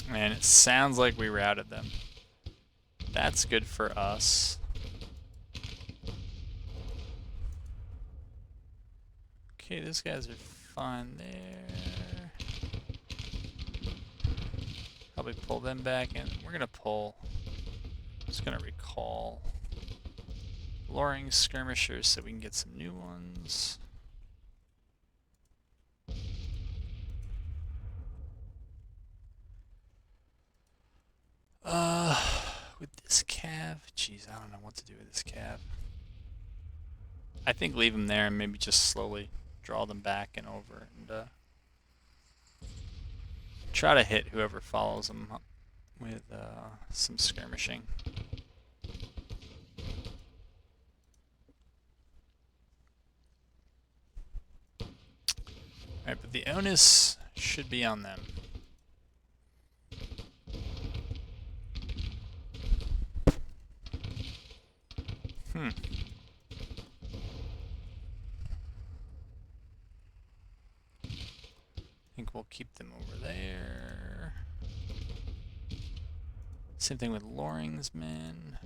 And it sounds like we routed them. That's good for us. Okay, those guys are fine there. Probably pull them back in. We're gonna pull. Just gonna recall luring skirmishers so we can get some new ones. With this cav, jeez, I don't know what to do with this cav. I think leave them there and maybe just slowly draw them back and over and try to hit whoever follows them up with some skirmishing. Alright, but the onus should be on them. I think we'll keep them over there. Same thing with Loring's men.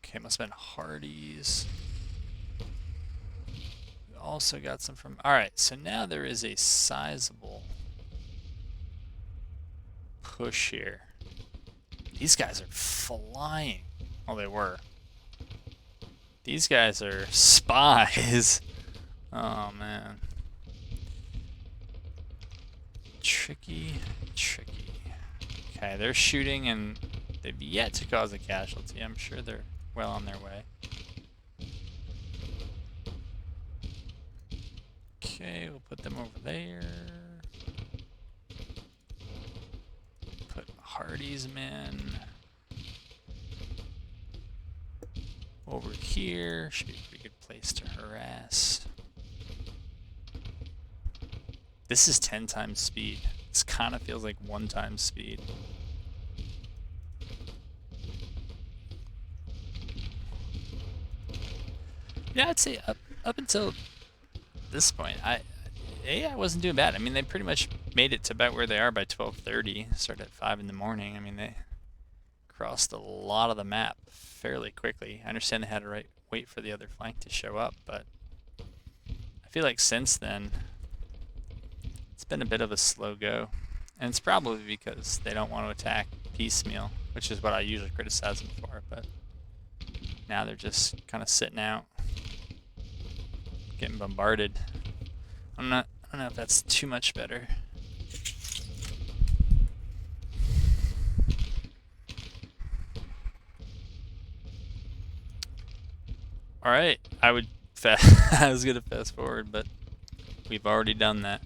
Okay, must have been Hardy's. We also got some from... Alright, so now there is a sizable push here. These guys are flying. Oh, they were. These guys are spies. Oh, man. Tricky, tricky. Okay, they're shooting and they've yet to cause a casualty. I'm sure they're well on their way. Okay, we'll put them over there. Put Hardy's men over here. Should be a pretty good place to harass. This is 10 times speed. This kind of feels like 1 times speed. Yeah, I'd say up until this point, AI wasn't doing bad. I mean, they pretty much made it to about where they are by 12:30. Started at 5 in the morning. I mean, they crossed a lot of the map fairly quickly. I understand they had to wait for the other flank to show up, but I feel like since then, it's been a bit of a slow go. And it's probably because they don't want to attack piecemeal, which is what I usually criticize them for, but now they're just kind of sitting out, getting bombarded. I don't know if that's too much better. All right, I was gonna fast forward, but we've already done that.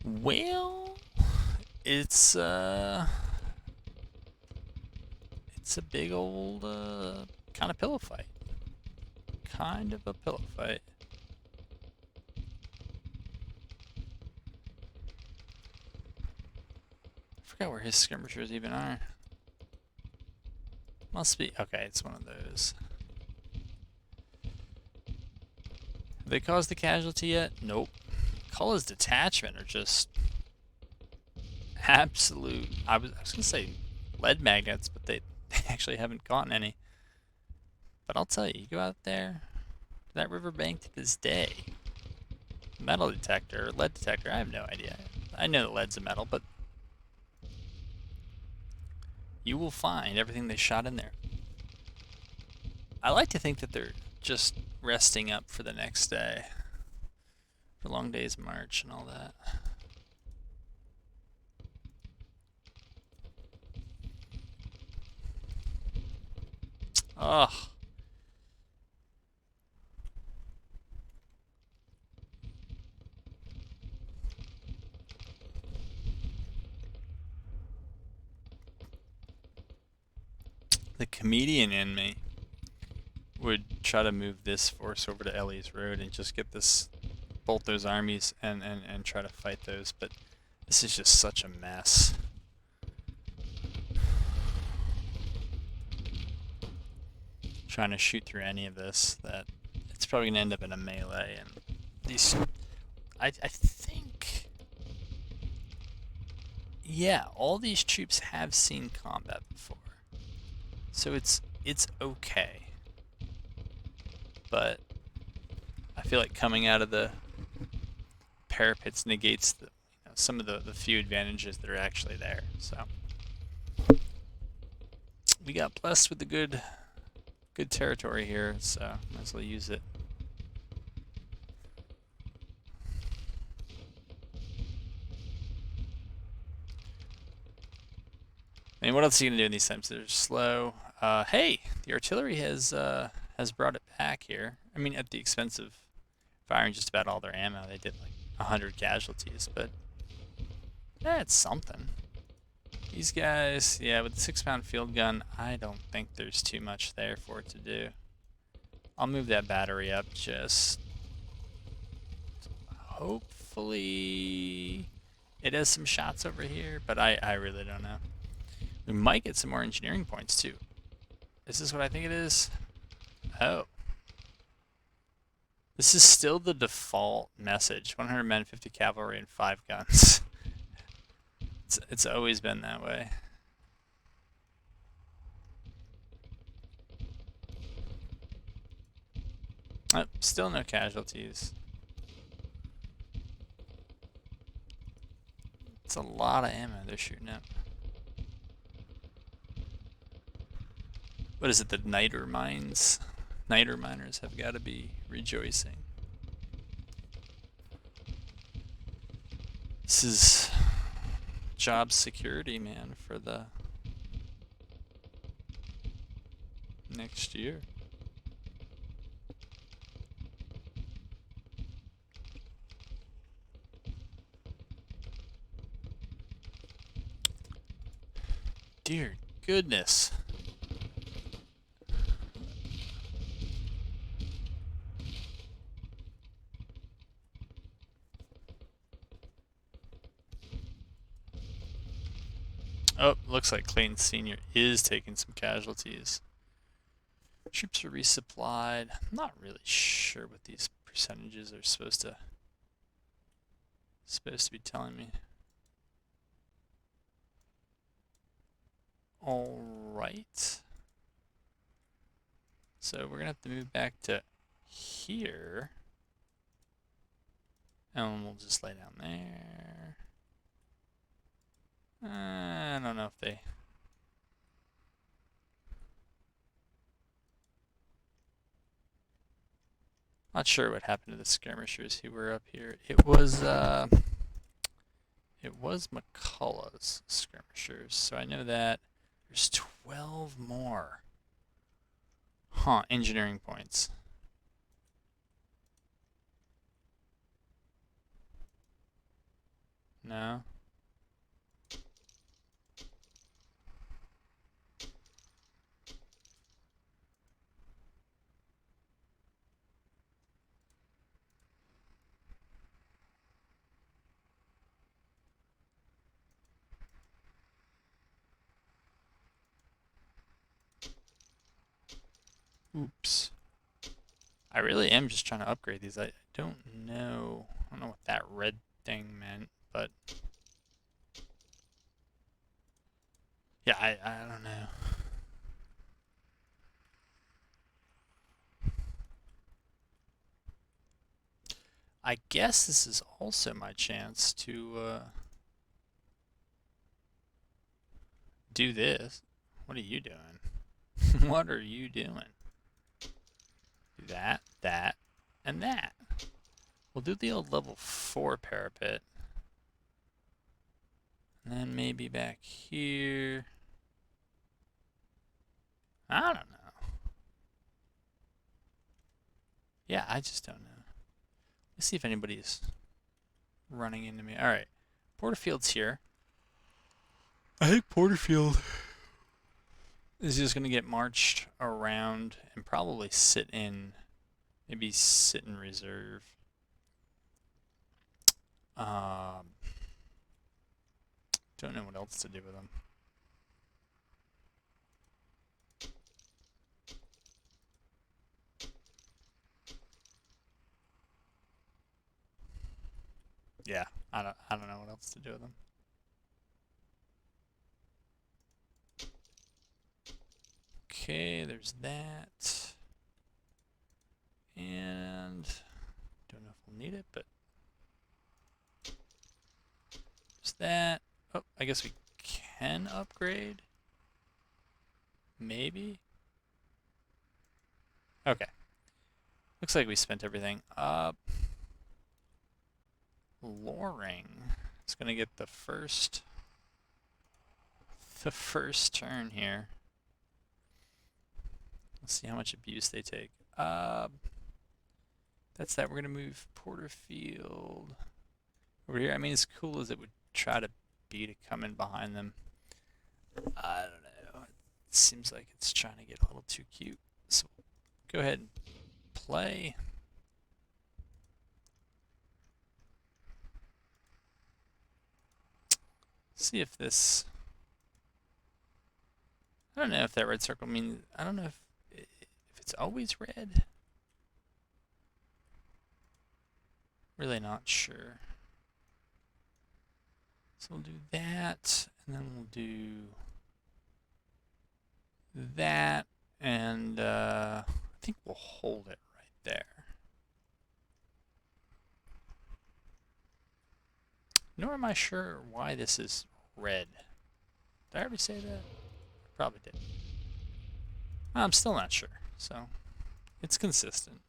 Well, it's a big old kind of pillow fight. Kind of a pillow fight. I forgot where his skirmishers even are. Must be, okay, it's one of those. Have they caused the casualty yet? Nope. Kulla's detachment are just absolute, I was gonna say lead magnets, but they actually haven't gotten any. But I'll tell you, you go out there to that riverbank to this day, metal detector, or lead detector, I have no idea. I know that lead's a metal, but you will find everything they shot in there. I like to think that they're just resting up for the next day, for long day's march and all that. Ugh. the comedian in me would try to move this force over to Ellie's Road and just get this, both those armies and try to fight those, but this is just such a mess. Trying to shoot through any of this, that it's probably gonna end up in a melee, and these, I think, yeah, all these troops have seen combat before, so it's okay. But I feel like coming out of the parapets negates the, some of the few advantages that are actually there. So we got blessed with the good territory here, so might as well use it. I mean, what else are you gonna do in these times? They're slow. Hey, the artillery has brought it back here. I mean, at the expense of firing just about all their ammo. They did like 100 casualties, but that's something. These guys, yeah, with the 6-pound field gun, I don't think there's too much there for it to do. I'll move that battery up just... Hopefully it has some shots over here, but I really don't know. We might get some more engineering points too. Is this what I think it is? Oh. This is still the default message. 100 men, 50 cavalry, and 5 guns. It's always been that way. Oh, still no casualties. It's a lot of ammo they're shooting up. What is it, the Niter mines? Niter miners have got to be rejoicing. This is job security, man, for the next year. Dear goodness. Oh, looks like Clayton Sr. is taking some casualties. Troops are resupplied. I'm not really sure what these percentages are supposed to be telling me. All right. So we're gonna have to move back to here, and we'll just lay down there. I don't know if they... Not sure what happened to the skirmishers who were up here. It was McCullough's skirmishers, so I know that there's 12 more. Huh, engineering points. No? Oops. I really am just trying to upgrade these. I don't know what that red thing meant, but yeah, I don't know. I guess this is also my chance to do this. What are you doing? What are you doing? Do that, that, and that. We'll do the old level 4 parapet. And then maybe back here. I don't know. Yeah, I just don't know. Let's see if anybody's running into me. Alright. Porterfield's here. I think Porterfield is just going to get marched around and probably maybe sit in reserve. Don't know what else to do with them. Yeah, I don't know what else to do with them. Okay, there's that. And don't know if we'll need it, but there's that. Oh, I guess we can upgrade. Maybe. Okay. Looks like we spent everything. Loring. It's gonna get the first turn here. Let's see how much abuse they take. That's that. We're gonna move Porterfield over here. I mean, as cool as it would try to be to come in behind them, I don't know. It seems like it's trying to get a little too cute. So go ahead and play. See if this. I don't know if that red circle means. I don't know if it's always red. Really not sure. So we'll do that, and then we'll do that, and I think we'll hold it right there. Nor am I sure why this is red. Did I already say that? Probably did. I'm still not sure, so it's consistent.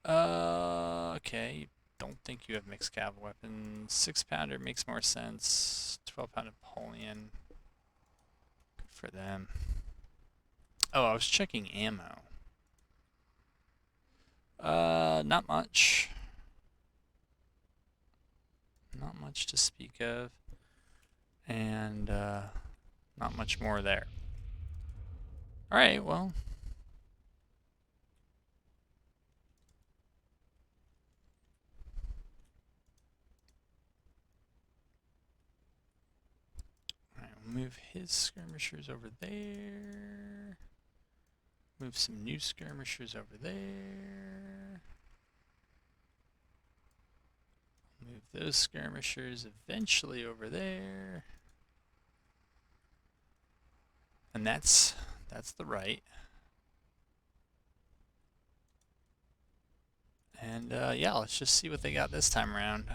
Okay. Don't think you have mixed cav weapons. 6-pounder makes more sense. 12-pound Napoleon. Good for them. Oh, I was checking ammo. Not much. Not much to speak of. And, not much more there. Alright, well. Alright, we'll move his skirmishers over there. Move some new skirmishers over there. Move those skirmishers eventually over there. And that's the right. And yeah, let's just see what they got this time around.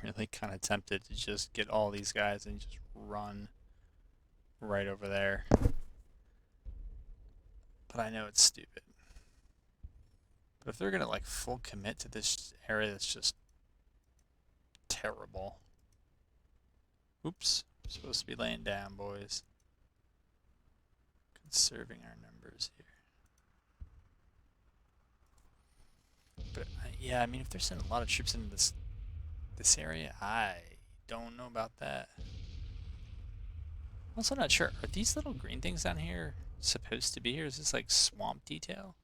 Really kind of tempted to just get all these guys and just run right over there. But I know it's stupid. But if they're gonna like full commit to this area that's just terrible. Oops. We're supposed to be laying down, boys. Conserving our numbers here. But yeah, I mean, if they're sending a lot of troops into this area, I don't know about that. I'm also not sure. Are these little green things down here supposed to be here? Is this like swamp detail?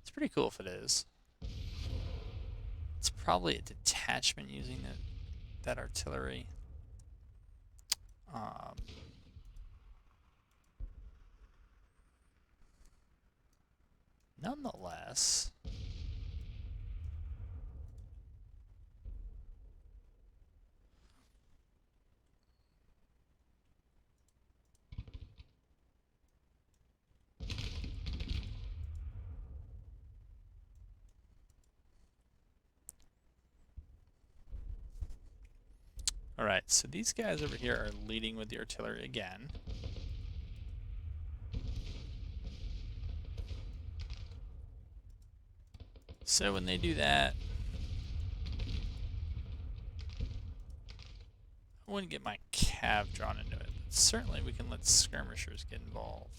It's pretty cool if it is. It's probably a detachment using that artillery. Nonetheless, alright, so these guys over here are leading with the artillery again. So when they do that, I wouldn't get my cav drawn into it. But certainly we can let skirmishers get involved.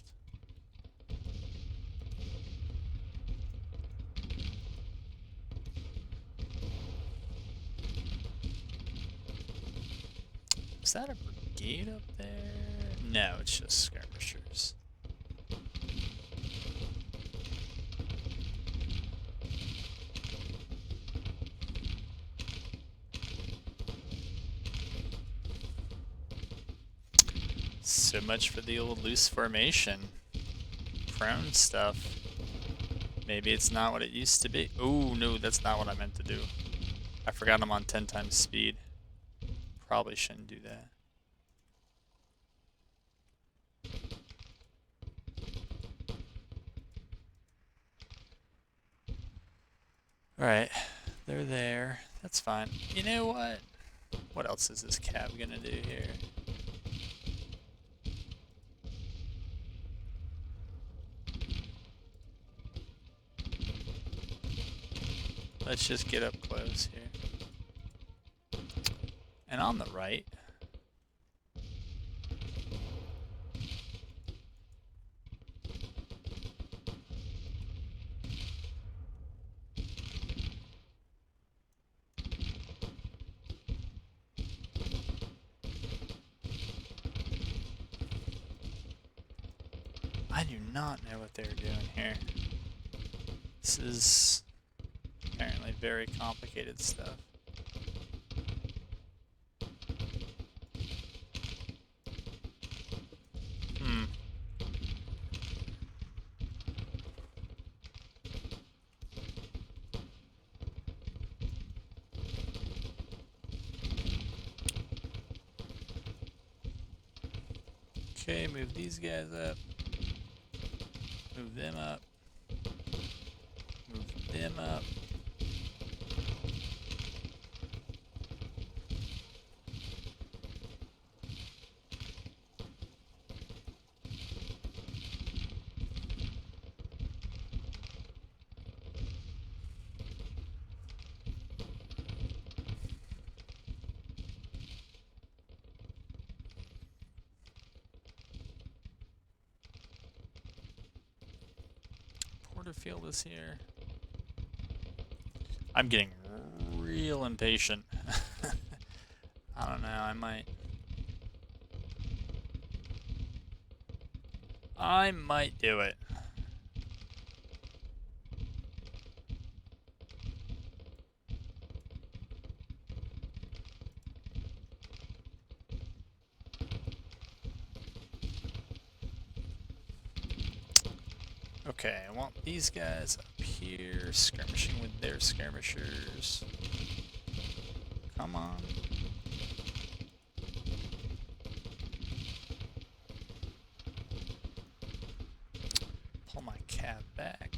Is that a brigade up there? No, it's just skirmishers. So much for the old loose formation. Prone stuff. Maybe it's not what it used to be. Oh, no, that's not what I meant to do. I forgot I'm on 10 times speed. Probably shouldn't do that. Alright, they're there. That's fine. You know what? What else is this cab gonna do here? Let's just get up close here. And on the right. I do not know what they're doing here. This is apparently very complicated stuff. Okay, move these guys up. Move them up. Move them up. Porterfield is here. I'm getting real impatient. I don't know, I might do it. Okay, I want these guys up here skirmishing with their skirmishers. Come on. Pull my cab back.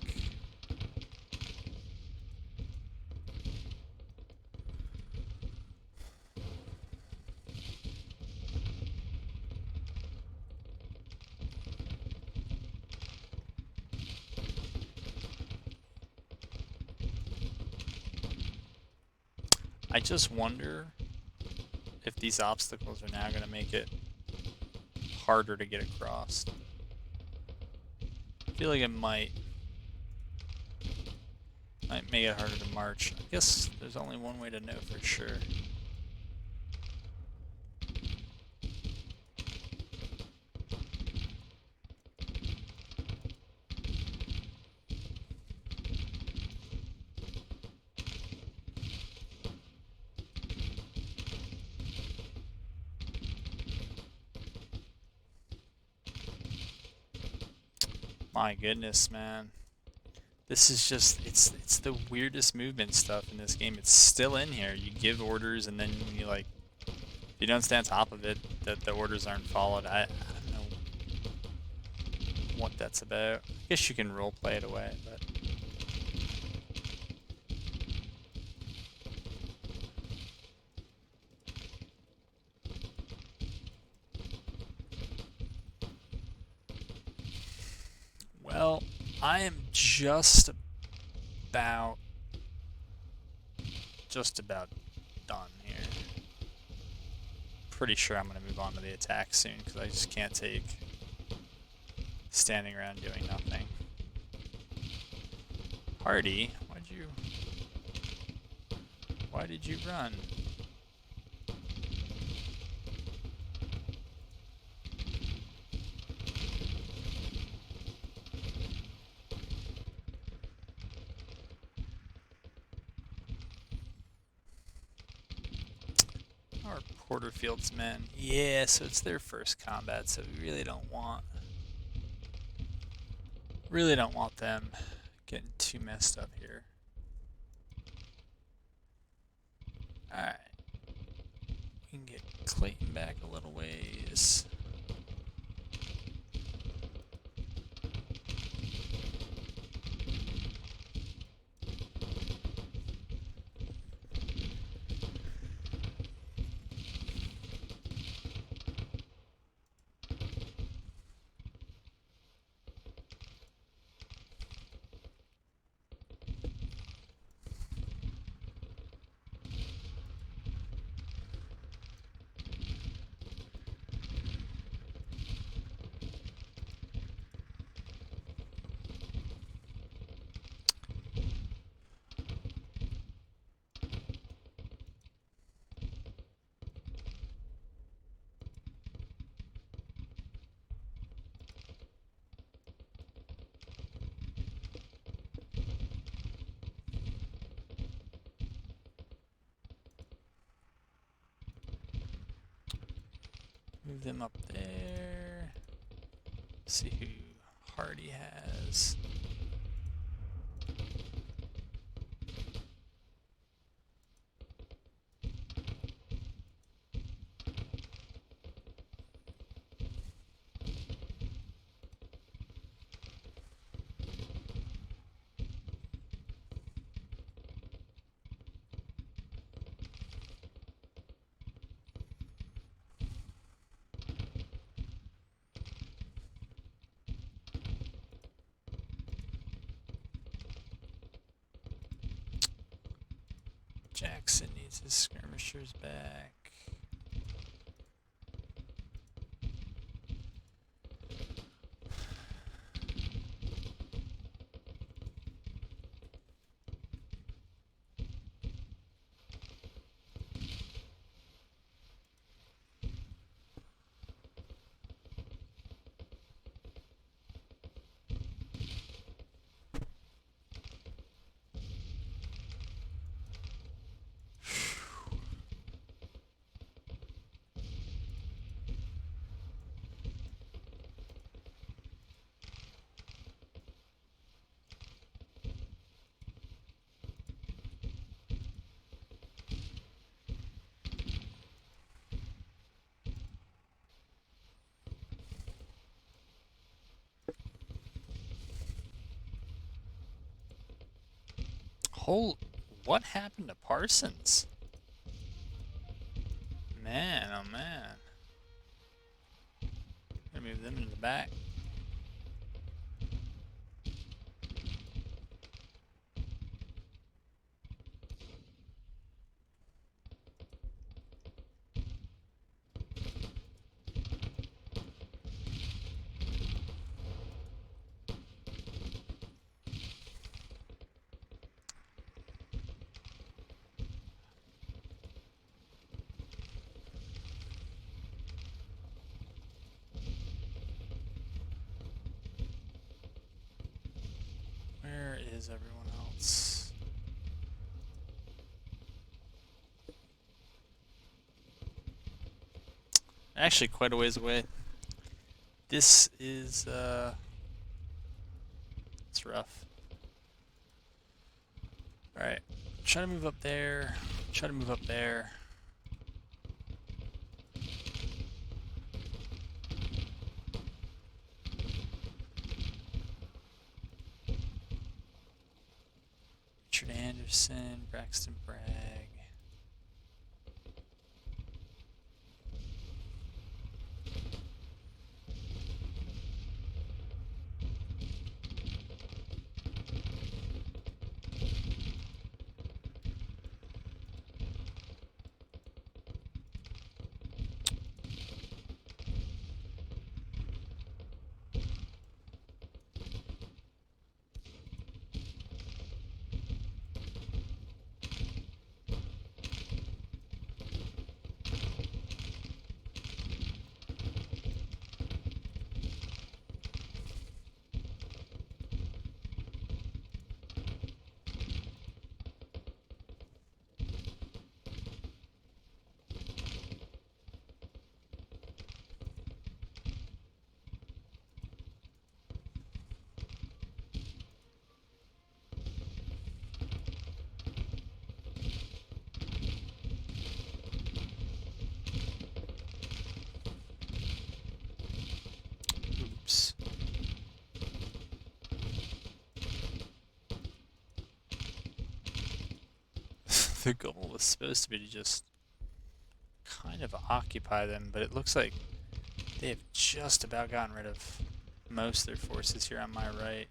I just wonder if these obstacles are now going to make it harder to get across. I feel like it might make it harder to march. I guess there's only one way to know for sure. My goodness, man. This is just, it's the weirdest movement stuff in this game. It's still in here. You give orders and then you like, if you don't stay on top of it, that the orders aren't followed. I don't know what that's about. I guess you can roleplay it away, but... Well, I am just about just about done here. Pretty sure I'm going to move on to the attack soon because I just can't take standing around doing nothing. Hardy, why did you run? Our Porterfield's men. Yeah, so it's their first combat, so we really don't want them getting too messed up here. Alright. We can get Clayton back a little ways. Move them up there. See who Hardy has. Jackson needs his skirmishers back. What happened to Parsons? Man, oh man. Gonna move them into the back. Where is everyone else? Actually, quite a ways away. This is, it's rough. Alright, try to move up there. Try to move up there. Richard Anderson, Braxton Bragg. the goal was supposed to be to just kind of occupy them, but it looks like they have just about gotten rid of most of their forces here on my right.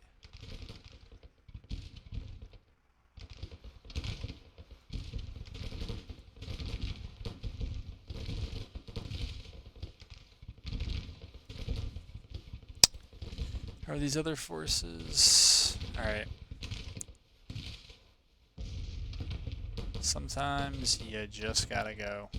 How are these other forces? Alright. Sometimes you just gotta go.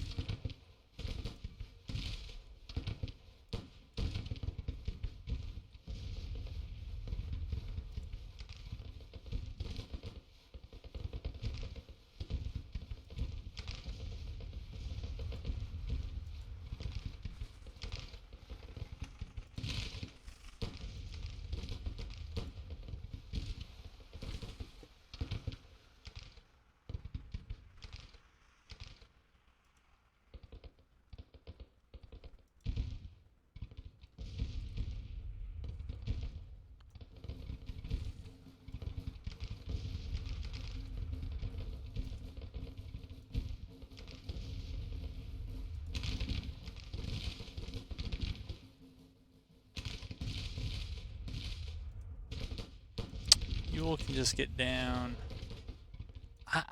Yule can just get down.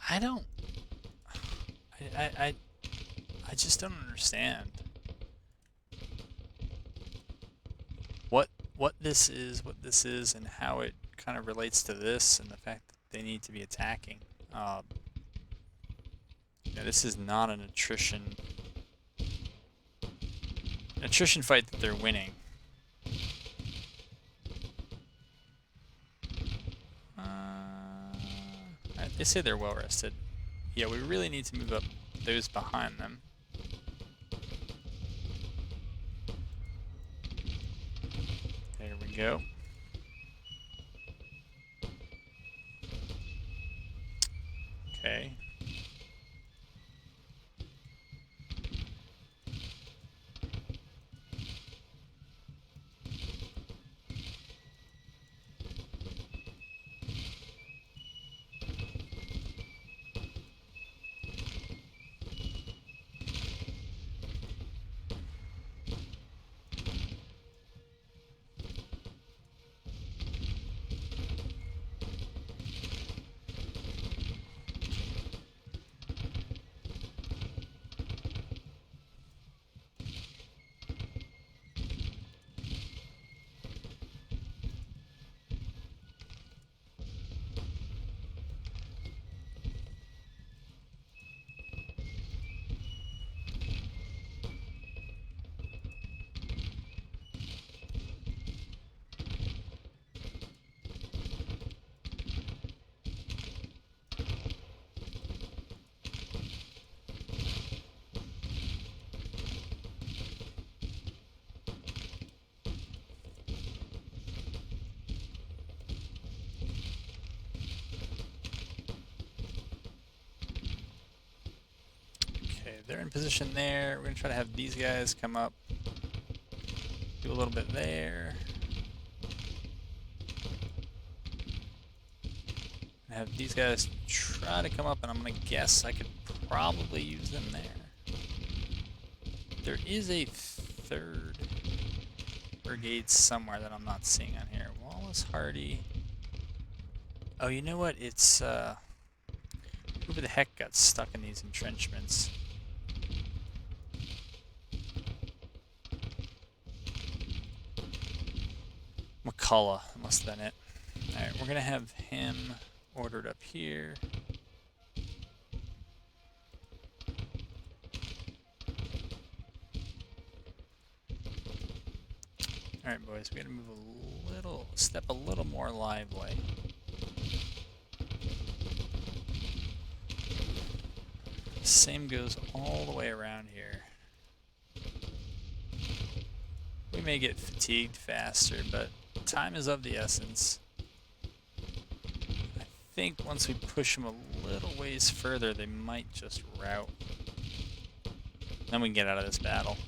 I don't... I just don't understand what this is, and how it kind of relates to this, and the fact that they need to be attacking. This is not an attrition fight that they're winning. They say they're well rested. Yeah, we really need to move up those behind them. There we go. Okay. They're in position there. We're going to try to have these guys come up. Do a little bit there. And have these guys try to come up, and I'm going to guess I could probably use them there. There is a third brigade somewhere that I'm not seeing on here. Wallace, Hardy. Oh, you know what? It's, whoever the heck got stuck in these entrenchments. McCullough, must have been it. Alright, we're going to have him ordered up here. Alright, boys, we got to move a little, step a little more lively. Same goes all the way around here. We may get fatigued faster, but time is of the essence. I think once we push them a little ways further, they might just rout. Then we can get out of this battle.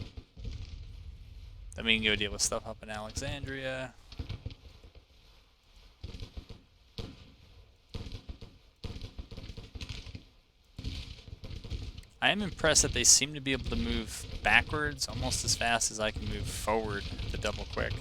Then we can go deal with stuff up in Alexandria. I am impressed that they seem to be able to move backwards almost as fast as I can move forward the double quick.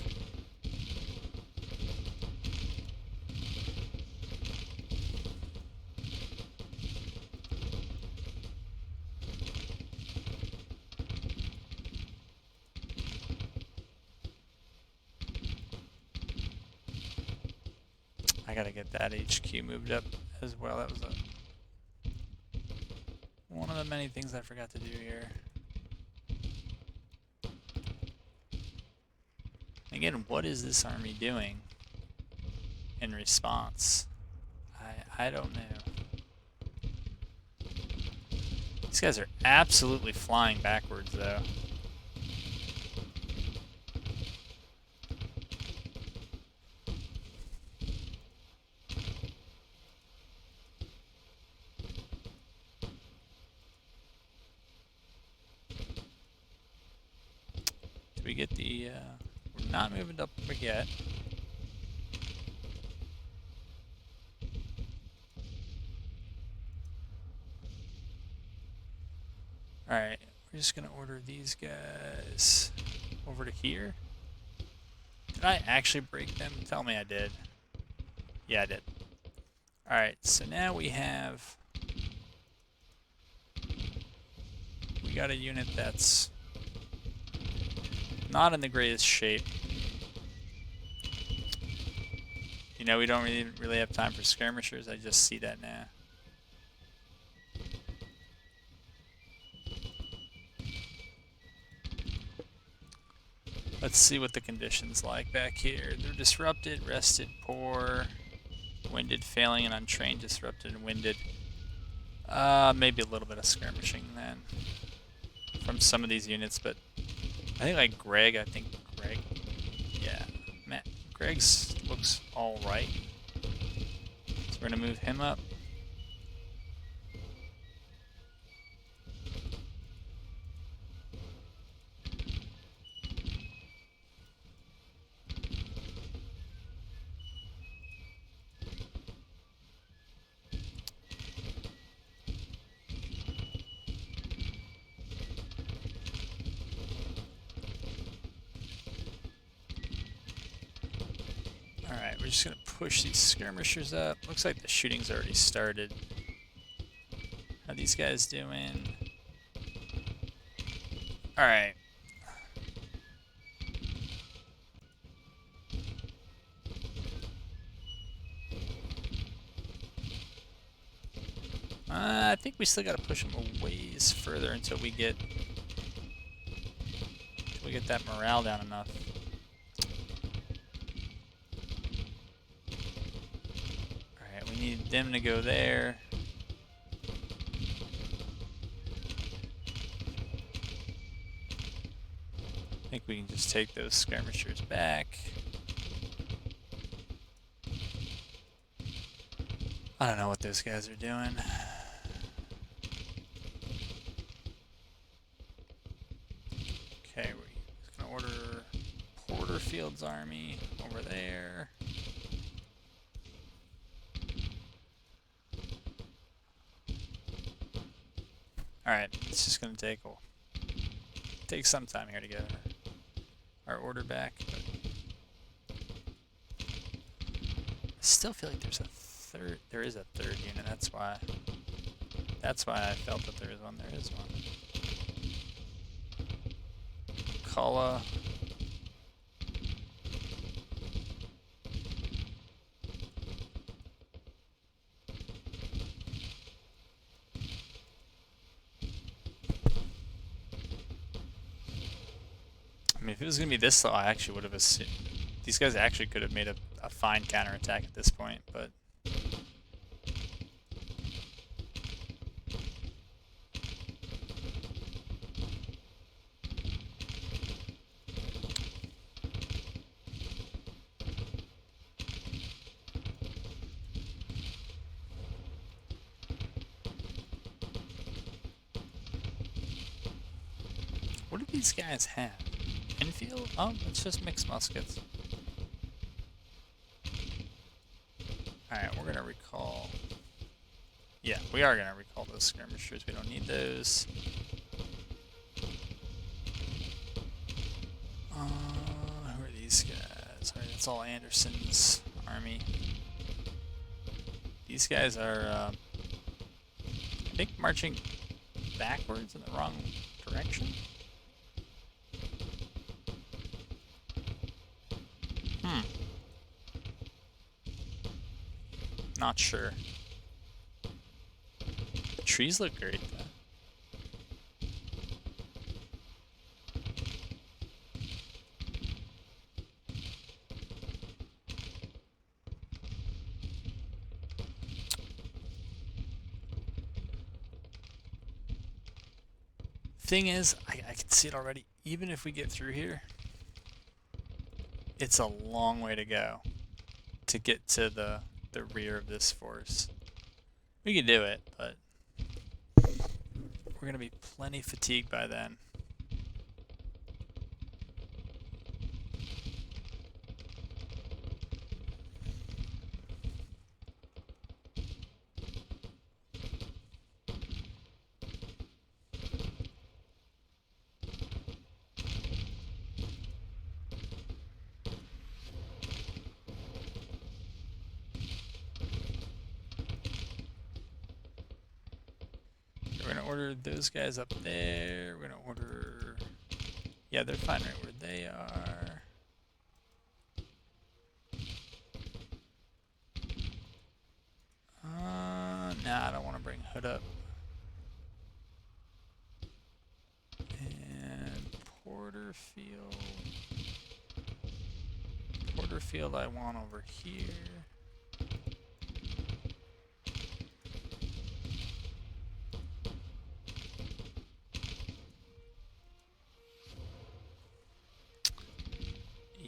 I gotta get that HQ moved up as well. That was one of the many things I forgot to do here. Again, what is this army doing in response? I don't know. These guys are absolutely flying backwards, though. Did we get the... we're not moving up quick yet. Alright, we're just gonna order these guys over to here. Did I actually break them? Tell me I did. Yeah, I did. Alright, so now we have... we got a unit that's not in the greatest shape. You know, we don't really have time for skirmishers. I just see that now. Let's see what the conditions like back here. They're disrupted, rested, poor, winded, failing, and untrained, disrupted, and winded. Maybe a little bit of skirmishing then from some of these units, but I think like Greg, yeah, Matt, Greg's looks all right. So we're gonna move him up. Alright, we're just going to push these skirmishers up. Looks like the shooting's already started. How are these guys doing? Alright. I think we still got to push them a ways further until we get that morale down enough. We need them to go there. I think we can just take those skirmishers back. I don't know what those guys are doing. Okay, we're just gonna order Porterfield's army over there. Alright, it's just going to take some time here to get our order back. But I still feel like there is a third unit, that's why I felt that there is one. There is one. Kala. I mean, if it was going to be this slow, I actually would have assumed... these guys actually could have made a fine counterattack at this point, but... what do these guys have? Infield? Oh, it's just mixed muskets. Alright, we're gonna recall... yeah, we are gonna recall close skirmishers. We don't need those. Who are these guys? Alright, that's all Anderson's army. These guys are, I think, marching backwards in the wrong direction. Not sure. The trees look great, though. Thing is, I can see it already. Even if we get through here, it's a long way to go to get to the rear of this force. We can do it, but we're going to be plenty fatigued by then. We're going to order those guys up there. We're going to order... Yeah, they're fine right where they are. Nah, I don't want to bring Hood up. And Porterfield. Porterfield I want over here.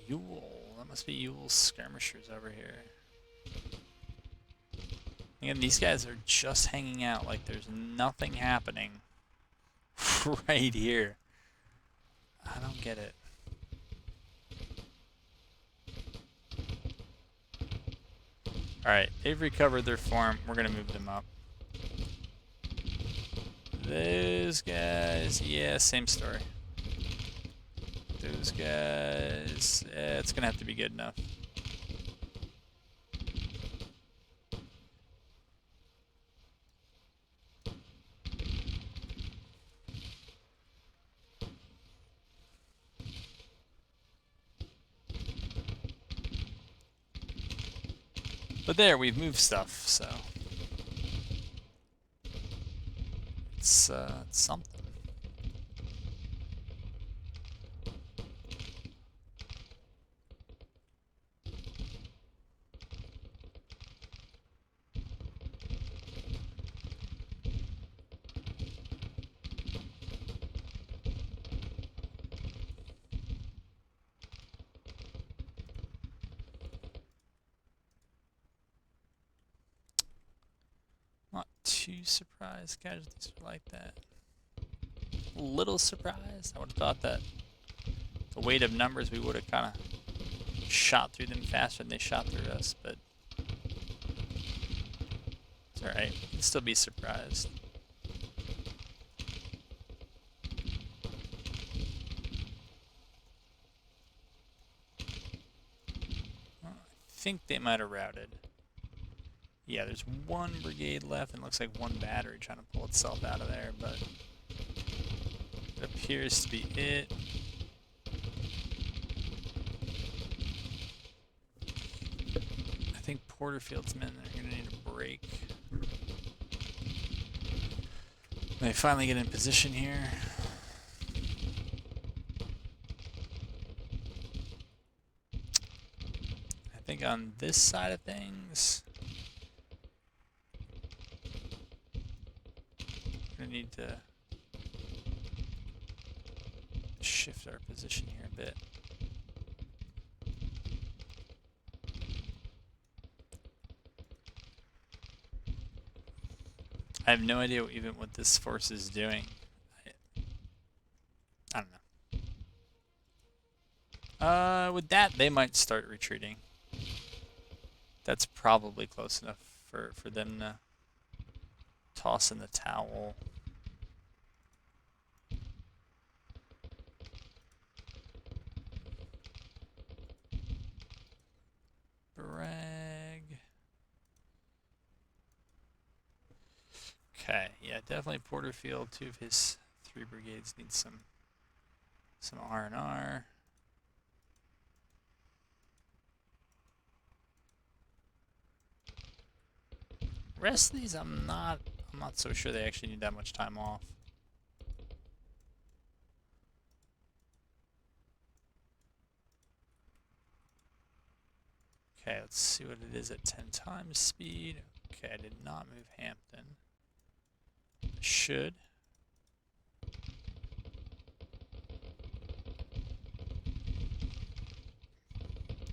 Ewell. That must be Ewell's skirmishers over here. Again, these guys are just hanging out like there's nothing happening right here. I don't get it. Alright, they've recovered their form. We're going to move them up. Those guys, yeah, same story. Those guys, it's going to have to be good enough. But there, we've moved stuff, so it's something. Not too surprised casualties are like that. A little surprised. I would have thought that the weight of numbers we would have kind of shot through them faster than they shot through us, but it's alright. We can still be surprised. Well, I think they might have routed. Yeah, there's one brigade left, and it looks like one battery trying to pull itself out of there, but it appears to be it. I think Porterfield's men are going to need a break. They finally get in position here. I think on this side of things, we're going to need to shift our position here a bit. I have no idea even what this force is doing. I don't know. With that, they might start retreating. That's probably close enough for them to toss in the towel. Brag. Okay, yeah, definitely Porterfield. 2 of his 3 brigades need some R&R. Rest of these, I'm not so sure they actually need that much time off. Okay, let's see what it is at 10 times speed. Okay, I did not move Hampton. I should.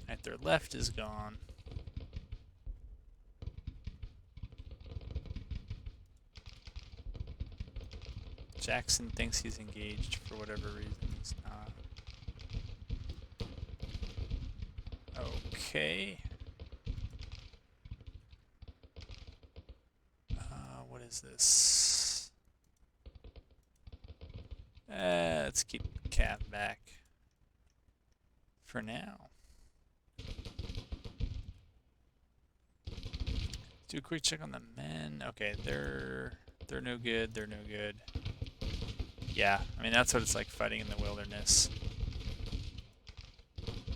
Alright, their left is gone. Jackson thinks he's engaged for whatever reason. He's not. Okay. What is this? Let's keep Cat back for now. Do a quick check on the men. Okay, they're no good. They're no good. Yeah, I mean that's what it's like fighting in the wilderness.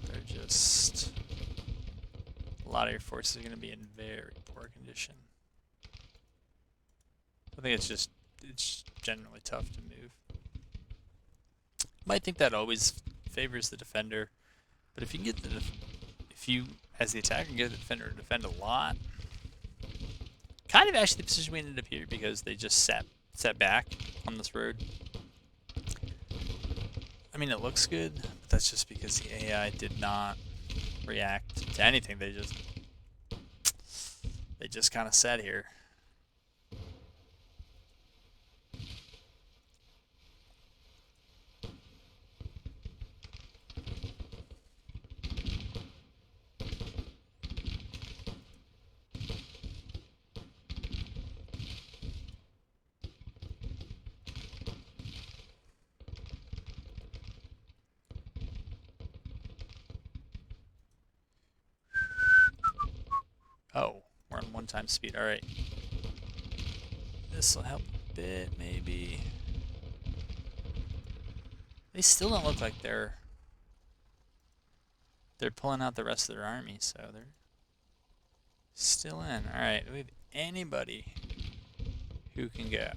They're just a lot of your forces are going to be in very poor condition. I think it's generally tough to move. Might think that always favors the defender, but if you can get if you as the attacker can get the defender to defend a lot, kind of actually the position we ended up here because they just sat back on this road. I mean, it looks good, but that's just because the AI did not react to anything. They just kind of sat here. Oh, we're on 1 time speed. All right. This will help a bit, maybe. They still don't look like they're pulling out the rest of their army, so they're still in. All right, do we have anybody who can go?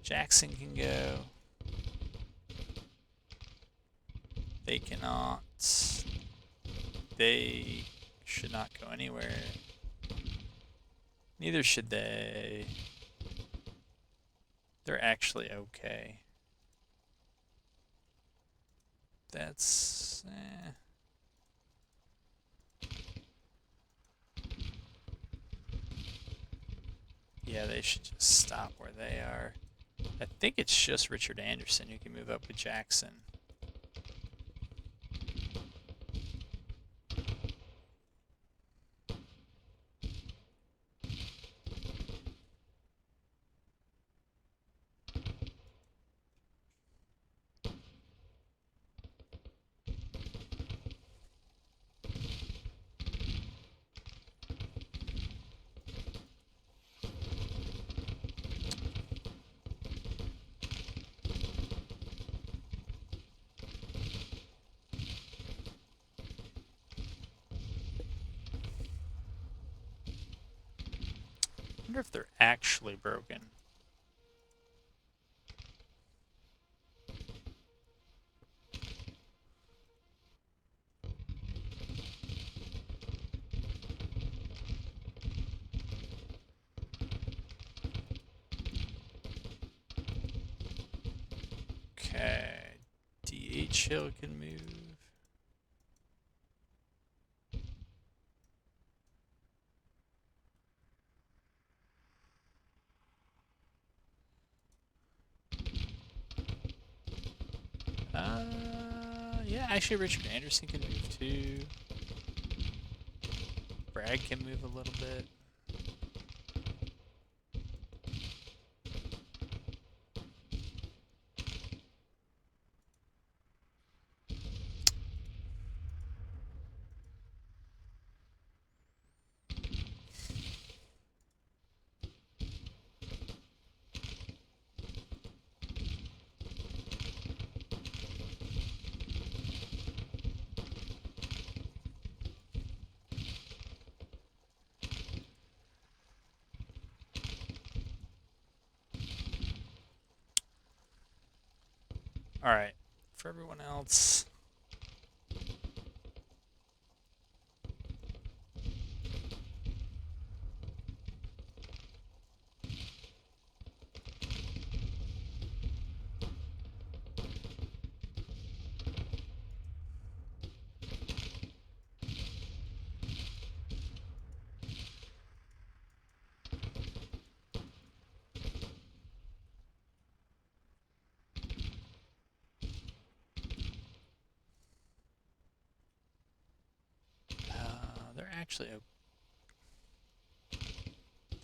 Jackson can go. They cannot. They should not go anywhere. Neither should they. They're actually okay. That's... Yeah, they should just stop where they are. I think it's just Richard Anderson who can move up with Jackson. I wonder if they're actually broken. Okay, DH Hill can move. Yeah, actually Richard Anderson can move too. Bragg can move a little bit. Alright, for everyone else...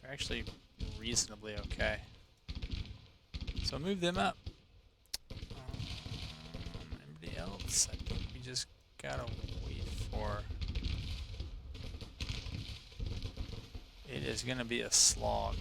they're actually reasonably okay. So move them up. Anybody else? I think we just gotta wait for... It is gonna be a slog.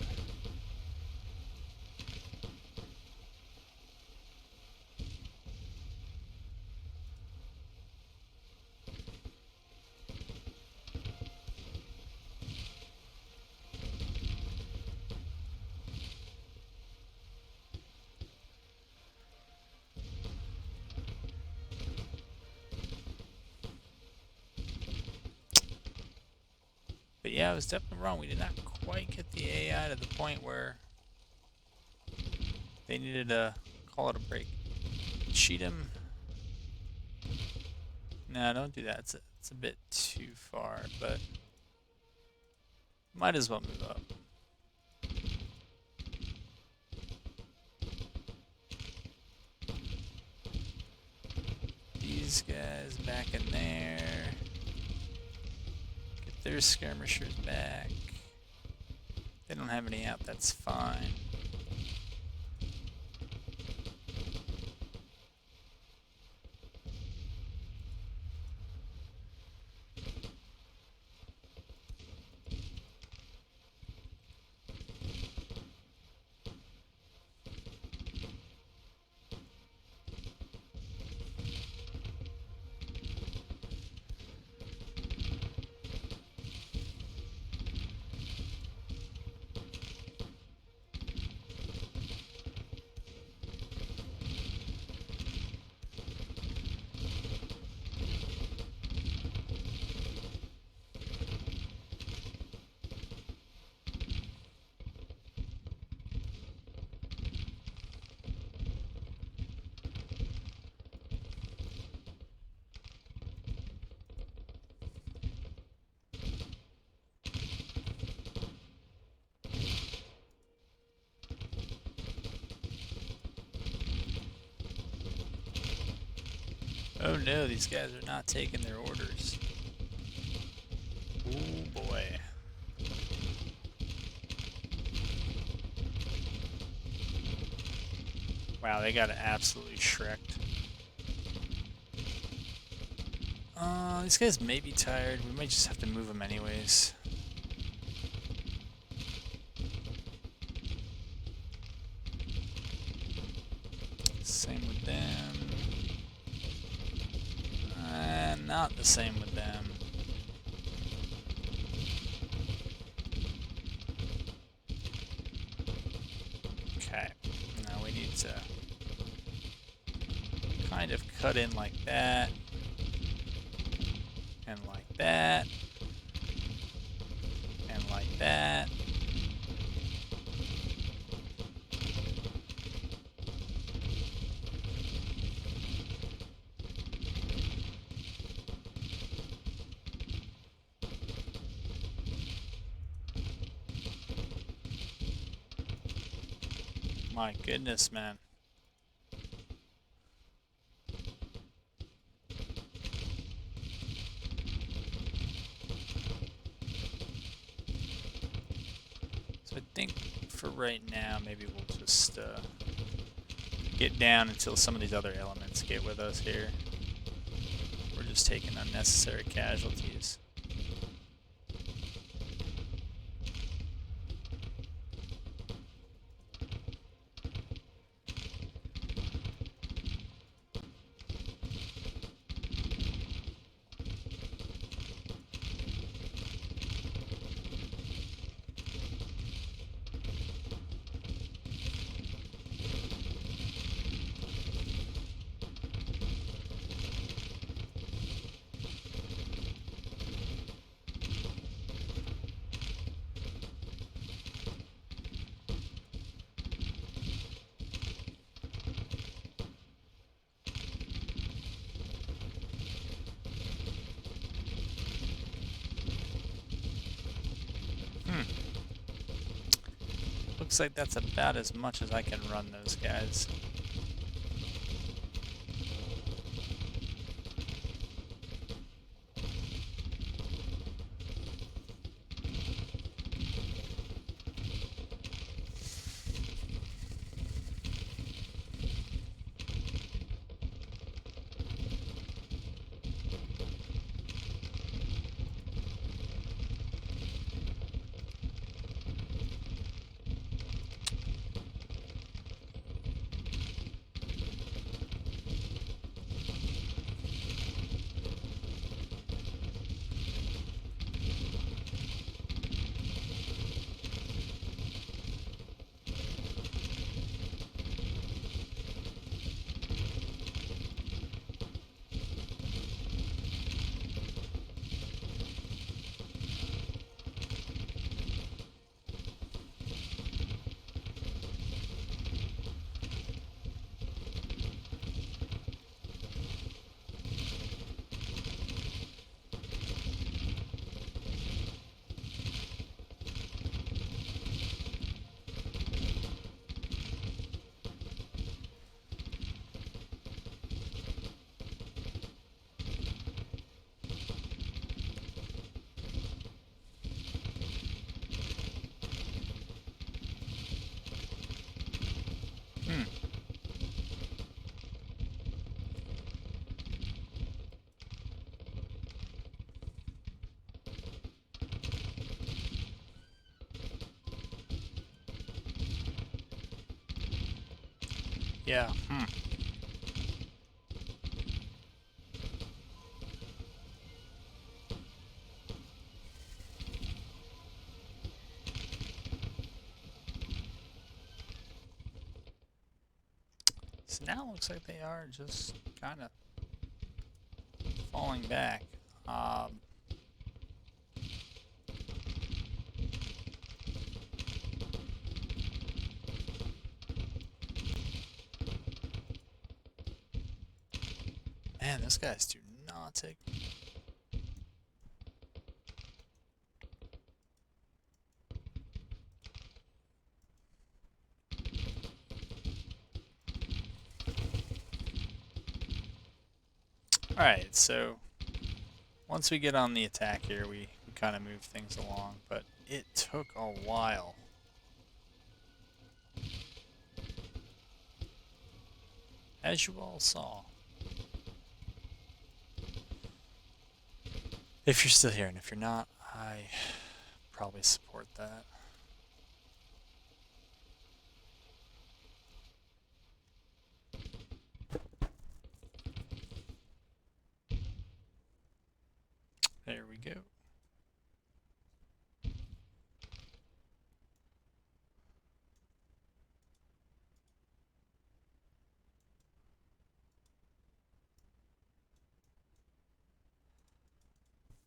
But yeah, I was definitely wrong. We did not quite get the AI to the point where they needed to call it a break. Cheat him. No, don't do that. It's a bit too far, but might as well move up. These guys back in there. Get their skirmishers back. They don't have any out, that's fine. Oh no, these guys are not taking their orders. Oh boy. Wow, they got it absolutely shreked. These guys may be tired. We might just have to move them anyways. Same with them. Not the same with them. Okay, now we need to kind of cut in like that, and like that, and like that. My goodness, man. So I think for right now, maybe we'll just get down until some of these other elements get with us here. We're just taking unnecessary casualties. Looks like that's about as much as I can run those guys. Yeah, So now it looks like they are just kind of falling back. Man, those guys do not take... Alright, so once we get on the attack here, we kind of move things along, but it took a while. As you all saw. If you're still here, and if you're not, I probably support that. There we go.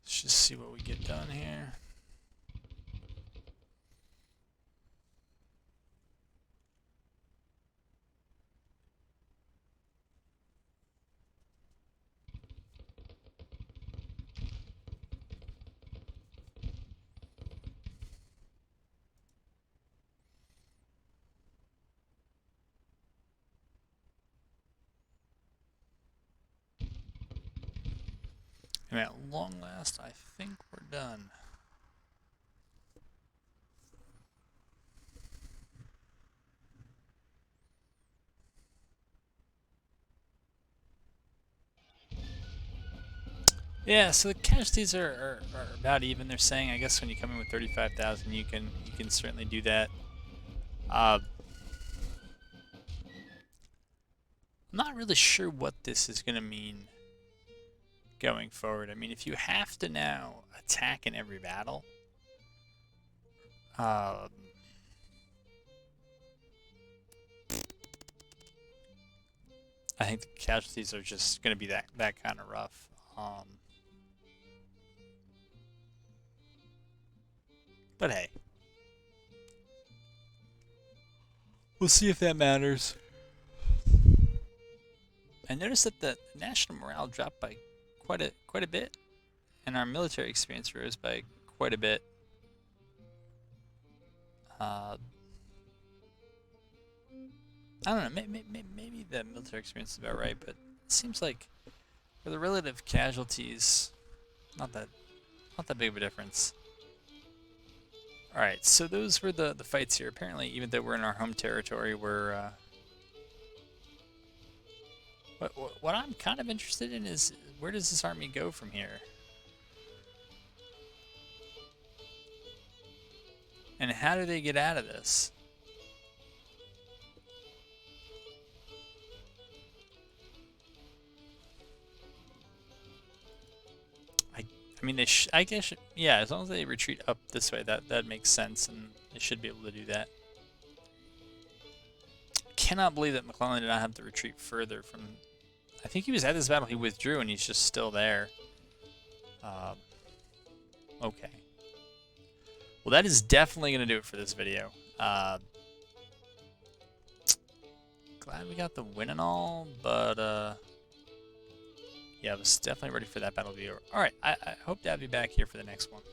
Let's just see what we get done here. And at long last, I think we're done. Yeah, so the casualties are about even. They're saying, I guess when you come in with 35,000, you can certainly do that. I'm not really sure what this is going to mean going forward. I mean, if you have to now attack in every battle, I think the casualties are just going to be that kind of rough. But hey, we'll see if that matters. I noticed that the national morale dropped by quite a bit, and our military experience rose by quite a bit. I don't know. Maybe the military experience is about right, but it seems like for the relative casualties, not that big of a difference. All right, so those were the fights here. Apparently, even though we're in our home territory, we're what I'm kind of interested in is where does this army go from here? And how do they get out of this? I mean, I guess, yeah, as long as they retreat up this way, that makes sense, and they should be able to do that. Cannot believe that McClellan did not have to retreat further from. I think he was at this battle, he withdrew, and he's just still there. Okay. Well, that is definitely going to do it for this video. Glad we got the win and all, but yeah, I was definitely ready for that battle to be over. Alright, I hope to have you back here for the next one.